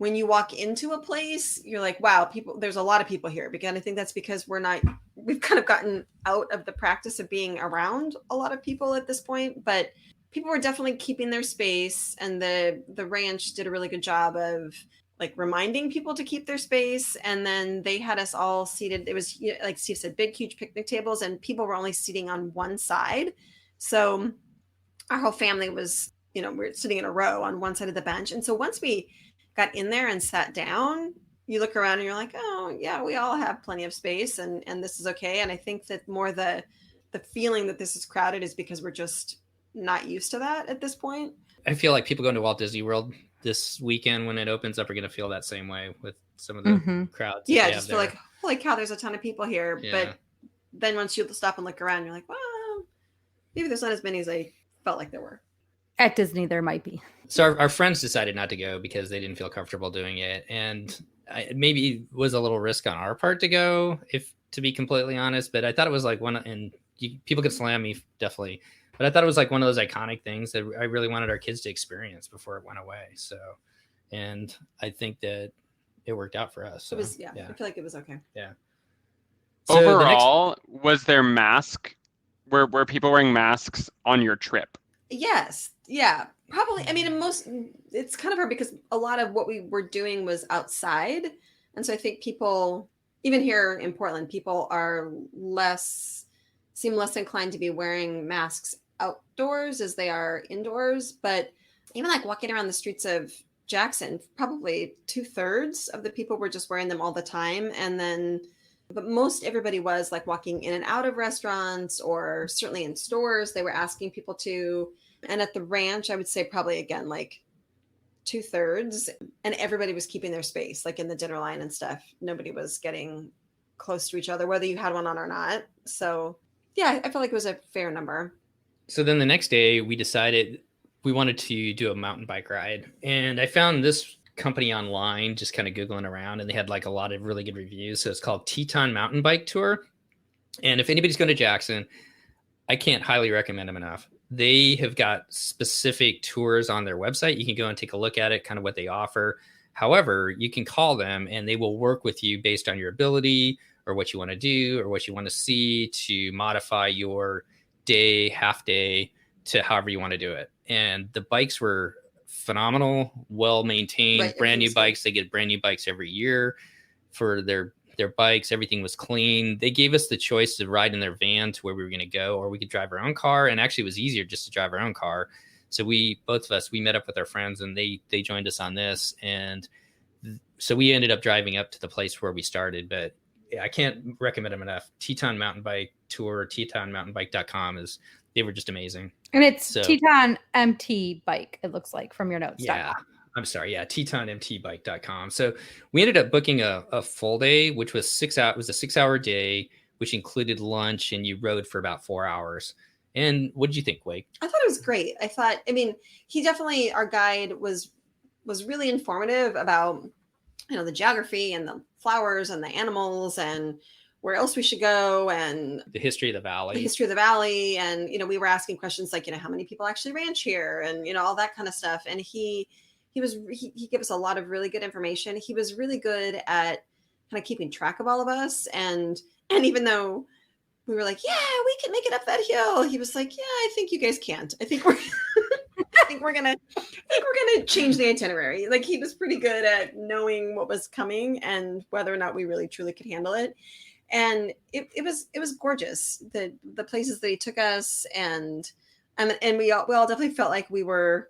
when you walk into a place, you're like, wow, there's a lot of people here. Because I think that's because we've kind of gotten out of the practice of being around a lot of people at this point, but people were definitely keeping their space, and the ranch did a really good job of like reminding people to keep their space. And then they had us all seated. It was, like Steve said, big, huge picnic tables, and people were only sitting on one side. So our whole family was, we were sitting in a row on one side of the bench. And so once we got in there and sat down, you look around and you're like, oh yeah, we all have plenty of space, and this is okay. And I think that more the feeling that this is crowded is because we're just not used to that at this point. I feel like people going to Walt Disney World this weekend when it opens up are going to feel that same way with some of the crowds. Yeah, I just feel like, holy cow, there's a ton of people here. Yeah. But then once you stop and look around, you're like, well, maybe there's not as many as I felt like there were. At Disney, there might be. So our friends decided not to go because they didn't feel comfortable doing it. And maybe it was a little risk on our part to go, if to be completely honest. But I thought it was like people could slam me, definitely. But I thought it was like one of those iconic things that I really wanted our kids to experience before it went away. So, and I think that it worked out for us. So, It was, I feel like it was okay. Yeah. So overall, was there were people wearing masks on your trip? Yes. Yeah. Probably. I mean, it's kind of hard because a lot of what we were doing was outside. And so I think people, even here in Portland, people seem less inclined to be wearing masks outdoors as they are indoors. But even like walking around the streets of Jackson, probably 2/3 of the people were just wearing them all the time. But most everybody was like walking in and out of restaurants, or certainly in stores, they were asking people to. And at the ranch, I would say probably again, like 2/3, and everybody was keeping their space, like in the dinner line and stuff. Nobody was getting close to each other, whether you had one on or not. So yeah, I feel like it was a fair number. So then the next day we decided we wanted to do a mountain bike ride. And I found this company online, just kind of Googling around, and they had like a lot of really good reviews. So it's called Teton Mountain Bike Tour. And if anybody's going to Jackson, I can't highly recommend them enough. They have got specific tours on their website. You can go and take a look at it, kind of what they offer. However, you can call them and they will work with you based on your ability or what you want to do or what you want to see to modify your day, half day to however you want to do it. And the bikes were phenomenal, well maintained, Right, brand new everything's bikes. They get brand new bikes every year for their bikes. Everything was clean. They gave us the choice to ride in their van to where we were going to go, or we could drive our own car. And actually it was easier just to drive our own car. So both of us met up with our friends and they joined us on this. And so we ended up driving up to the place where we started, but I can't recommend them enough. Teton Mountain Bike Tour, tetonmountainbike.com they were just amazing. And it's Teton MT bike, it looks like from your notes. Yeah. I'm sorry. Yeah. tetonmtbike.com. So we ended up booking a full day, which was 6 hours. It was a 6-hour day, which included lunch, and you rode for about 4 hours. And what did you think, Wake? I thought it was great. He definitely, our guide was really informative about, the geography and the flowers and the animals and where else we should go and the history of the valley. And, we were asking questions like, how many people actually ranch here and, all that kind of stuff. And he gave us a lot of really good information. He was really good at kind of keeping track of all of us. And even though we were like, yeah, we can make it up that hill, he was like, yeah, I think you guys can't. I think we're gonna change the itinerary. Like, he was pretty good at knowing what was coming and whether or not we really truly could handle it. And it was gorgeous. The places that he took us and we all definitely felt like we were,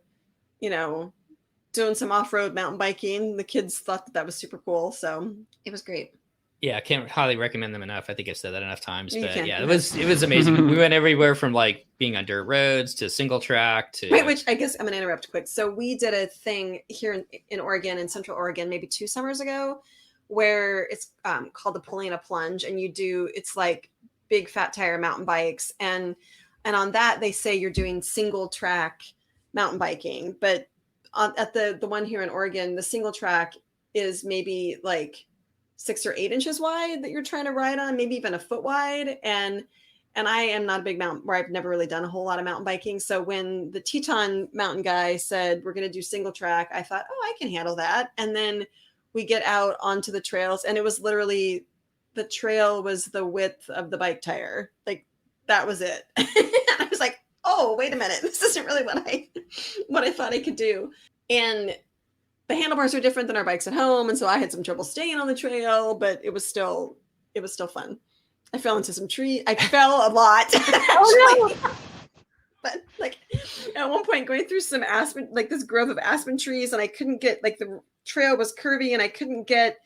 doing some off-road mountain biking. The kids thought that was super cool. So it was great. Yeah, I can't highly recommend them enough. I think I've said that enough times, You but can. yeah, it was amazing. We went everywhere from like being on dirt roads to single track to Wait, which I guess I'm going to interrupt quick. So we did a thing here in Oregon, in Central Oregon, maybe 2 summers ago, where it's called the Polina Plunge. And it's like big fat tire mountain bikes. And on that, they say you're doing single track mountain biking. But at the one here in Oregon, the single track is maybe like 6 or 8 inches wide that you're trying to ride on, maybe even a foot wide. And And I am not a big mountain where I've never really done a whole lot of mountain biking. So when the Teton mountain guy said, we're going to do single track, I thought, oh, I can handle that. And then we get out onto the trails, and it was literally, the trail was the width of the bike tire. Like, that was it. And I was like, oh, wait a minute. This isn't really what I thought I could do. And the handlebars are different than our bikes at home. And so I had some trouble staying on the trail, but it was still fun. I fell into some trees. I fell a lot. Oh, no. But like at one point going through some aspen, like this grove of aspen trees, and I couldn't get, like, the trail was curvy and I couldn't get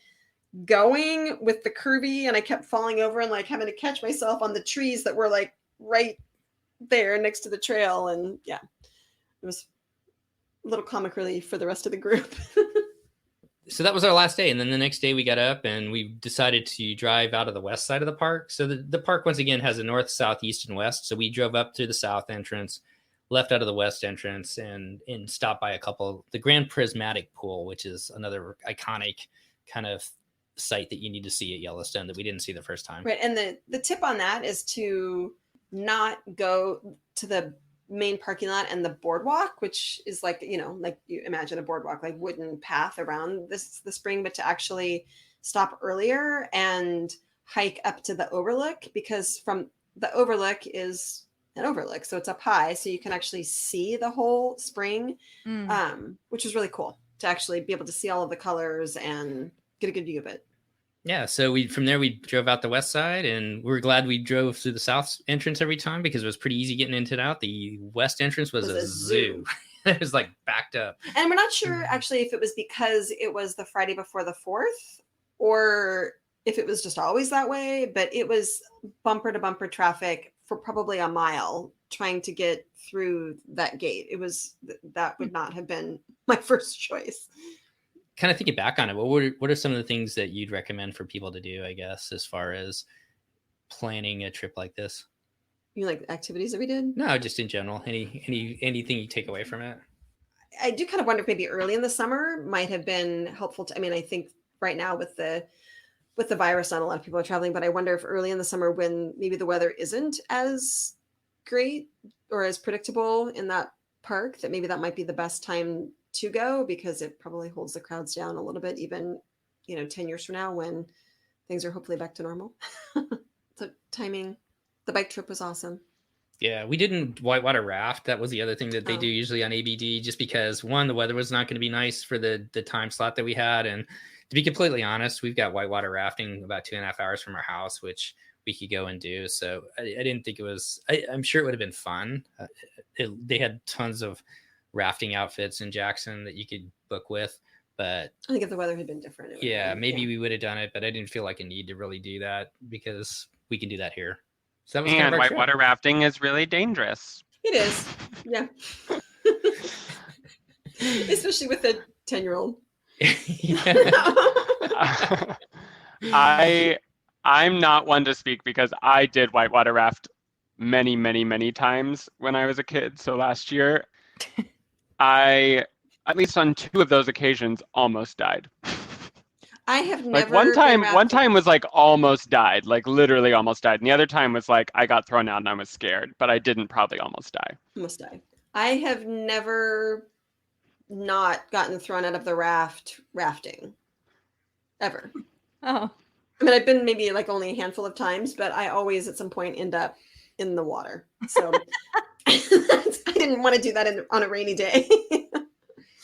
going with the curvy, and I kept falling over and like having to catch myself on the trees that were like right there next to the trail. And yeah, it was a little comic relief for the rest of the group. So that was our last day. And then the next day we got up and we decided to drive out of the west side of the park. So the park, once again, has a north, south, east, and west. So we drove up to the south entrance, left out of the west entrance, and stopped by the Grand Prismatic Pool, which is another iconic kind of site that you need to see at Yellowstone that we didn't see the first time. Right. And the tip on that is to not go to the main parking lot and the boardwalk, which is like, you know, like you imagine a boardwalk, like wooden path around the spring, but to actually stop earlier and hike up to the overlook, because from the overlook is an overlook. So it's up high. So you can actually see the whole spring, which is really cool to actually be able to see all of the colors and get a good view of it. Yeah, so from there we drove out the west side, and we were glad we drove through the south entrance every time because it was pretty easy getting into and out. The west entrance was a zoo. It was like backed up. And we're not sure actually if it was because it was the Friday before the 4th or if it was just always that way, but it was bumper to bumper traffic for probably a mile trying to get through that gate. That would not have been my first choice. Kind of thinking back on it, what are some of the things that you'd recommend for people to do, I guess, as far as planning a trip like this? You mean like activities that we did? No, just in general. Anything you take away from it? I do kind of wonder if maybe early in the summer might have been helpful to, I mean, I think right now with the virus, not a lot of people are traveling, but I wonder if early in the summer when maybe the weather isn't as great or as predictable in that park, that maybe that might be the best time to go, because it probably holds the crowds down a little bit, even, 10 years from now when things are hopefully back to normal. So timing, the bike trip was awesome. Yeah, we didn't whitewater raft. That was the other thing that they do usually on ABD, just because one, the weather was not going to be nice for the time slot that we had. And to be completely honest, we've got whitewater rafting about 2.5 hours from our house, which we could go and do. So I didn't think it was, I'm sure it would have been fun. They had tons of rafting outfits in Jackson that you could book with, but I think if the weather had been different, maybe we would have done it, but I didn't feel like a need to really do that because we can do that here. So that was and whitewater rafting is really dangerous. It is, yeah. Especially with a 10-year-old. I'm not one to speak because I did whitewater raft many, many, many times when I was a kid. So last year, I, at least on 2 of those occasions, almost died. I have never. Like one time was like almost died, like literally almost died. And the other time was like I got thrown out and I was scared, but I didn't probably almost die. Almost die. I have never not gotten thrown out of the rafting. Ever. Oh. I mean, I've been maybe like only a handful of times, but I always at some point end up in the water. So I didn't want to do that on a rainy day.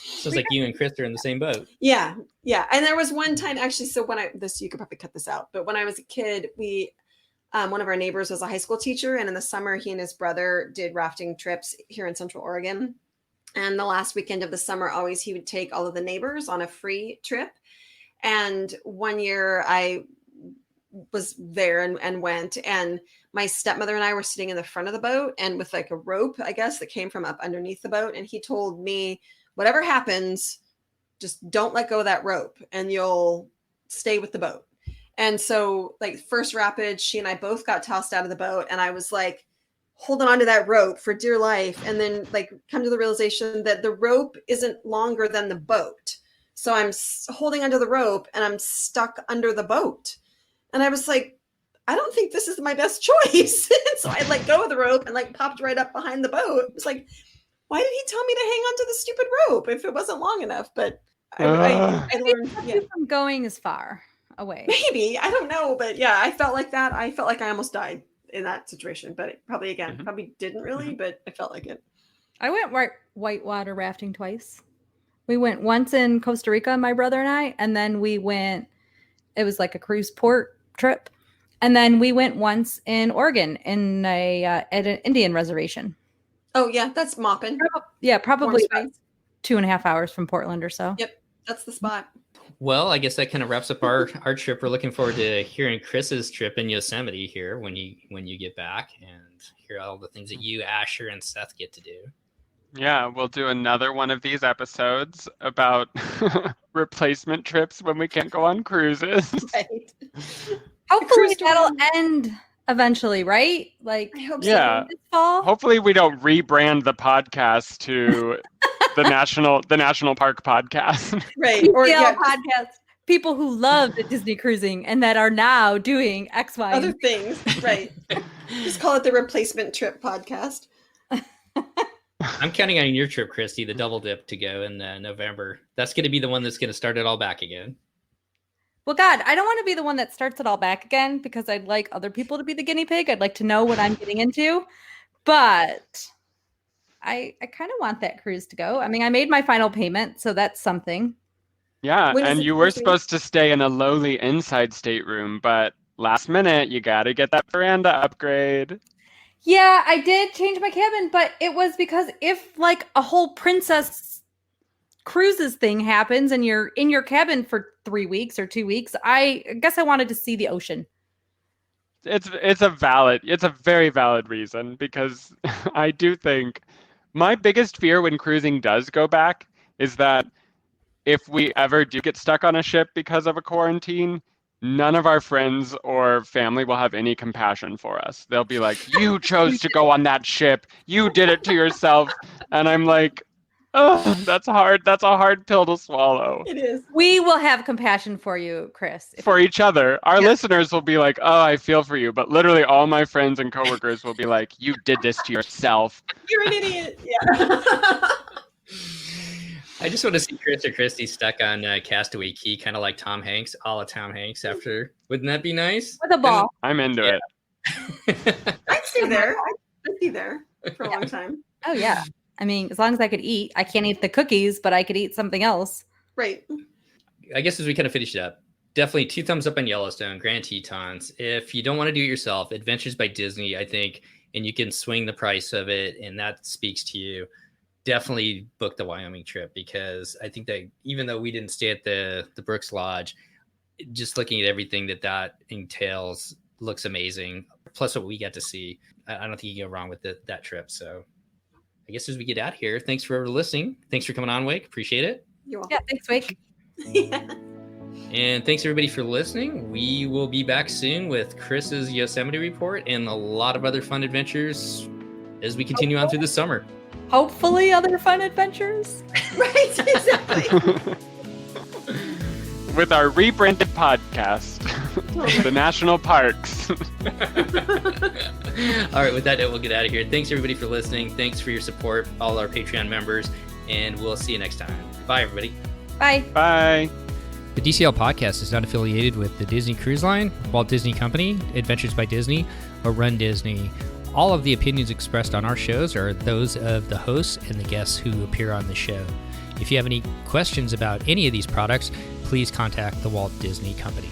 Sounds like you and Chris are in the same boat. Yeah. And there was one time actually, so you could probably cut this out, but when I was a kid, one of our neighbors was a high school teacher, and in the summer, he and his brother did rafting trips here in Central Oregon. And the last weekend of the summer, always he would take all of the neighbors on a free trip. And one year I was there and went, and my stepmother and I were sitting in the front of the boat and with like a rope, I guess, that came from up underneath the boat. And he told me, whatever happens, just don't let go of that rope and you'll stay with the boat. And so like first rapid, she and I both got tossed out of the boat, and I was like holding onto that rope for dear life. And then like come to the realization that the rope isn't longer than the boat. So I'm holding onto the rope and I'm stuck under the boat. And I was like, I don't think this is my best choice. So I let go of the rope and like popped right up behind the boat. It's like, why did he tell me to hang onto the stupid rope if it wasn't long enough? But I learned, yeah, From going as far away. maybe, I don't know. But yeah, I felt like that. I felt like I almost died in that situation, but it probably, again, probably didn't really, but I felt like it. I went whitewater rafting twice. We went once in Costa Rica, my brother and I, and then we went, it was like a cruise port trip. And then we went once in Oregon in at an Indian reservation. Oh yeah, that's Moppin. Yeah, probably Warm about 2.5 hours from Portland or so. Yep, that's the spot. Well, I guess that kind of wraps up our trip. We're looking forward to hearing Chris's trip in Yosemite here when you get back and hear all the things that you, Asher, and Seth get to do. Yeah, we'll do another one of these episodes about replacement trips when we can't go on cruises. Right. Hopefully cruise that'll tour. end eventually, right? Like I hope Yeah. this fall. Hopefully we don't rebrand the podcast to the National Park Podcast. so. Right. Or PCL yeah, podcast. People who love the Disney cruising and that are now doing X, Y, other and things. Right. Just call it the replacement trip podcast. I'm counting on your trip, Christy, the double dip to go in November. That's going to be the one that's going to start it all back again. Well, God, I don't want to be the one that starts it all back again because I'd like other people to be the guinea pig. I'd like to know what I'm getting into. But I kind of want that cruise to go. I mean, I made my final payment, so that's something. Yeah, When is and it you were supposed to be? supposed to stay in a lowly inside stateroom, but last minute you got to get that veranda upgrade. Yeah, I did change my cabin, but it was because if like a whole princess cruises thing happens and you're in your cabin for 3 weeks or 2 weeks, I guess I wanted to see the ocean. It's a very valid reason because I do think my biggest fear when cruising does go back is that if we ever do get stuck on a ship because of a quarantine, none of our friends or family will have any compassion for us. They'll be like, you chose to go on that ship. You did it to yourself. And I'm like, oh, that's hard. That's a hard pill to swallow. It is. We will have compassion for you, Chris. For each other. Our listeners will be like, oh, I feel for you. But literally all my friends and coworkers will be like, you did this to yourself. You're an idiot. Yeah. I just want to see Chris or Christy stuck on Castaway Key, kind of like Tom Hanks, a la Tom Hanks after. Wouldn't that be nice? With a ball. I'm into Yeah. it. I'd stay there. I'd be there for a long time. Oh, yeah. I mean, as long as I could eat. I can't eat the cookies, but I could eat something else. Right. I guess as we kind of finish it up, definitely 2 thumbs up on Yellowstone, Grand Tetons. If you don't want to do it yourself, Adventures by Disney, I think, and you can swing the price of it, and that speaks to you. Definitely book the Wyoming trip because I think that even though we didn't stay at the Brooks Lodge, just looking at everything that entails looks amazing. Plus what we got to see, I don't think you can go wrong with that trip. So I guess as we get out here, thanks for listening. Thanks for coming on, Wake. Appreciate it. You're Yeah, welcome. thanks, Wake. Yeah. And thanks everybody for listening. We will be back soon with Chris's Yosemite report and a lot of other fun adventures as we continue on through the summer. Hopefully other fun adventures. Right. Exactly. With our rebranded podcast, The National Parks. All right, with that note, we'll get out of here. Thanks everybody for listening. Thanks for your support, all our Patreon members, and we'll see you next time. Bye, everybody. Bye. Bye. The DCL podcast is not affiliated with the Disney Cruise Line, Walt Disney Company, Adventures by Disney, or Run Disney. All of the opinions expressed on our shows are those of the hosts and the guests who appear on the show. If you have any questions about any of these products, please contact the Walt Disney Company.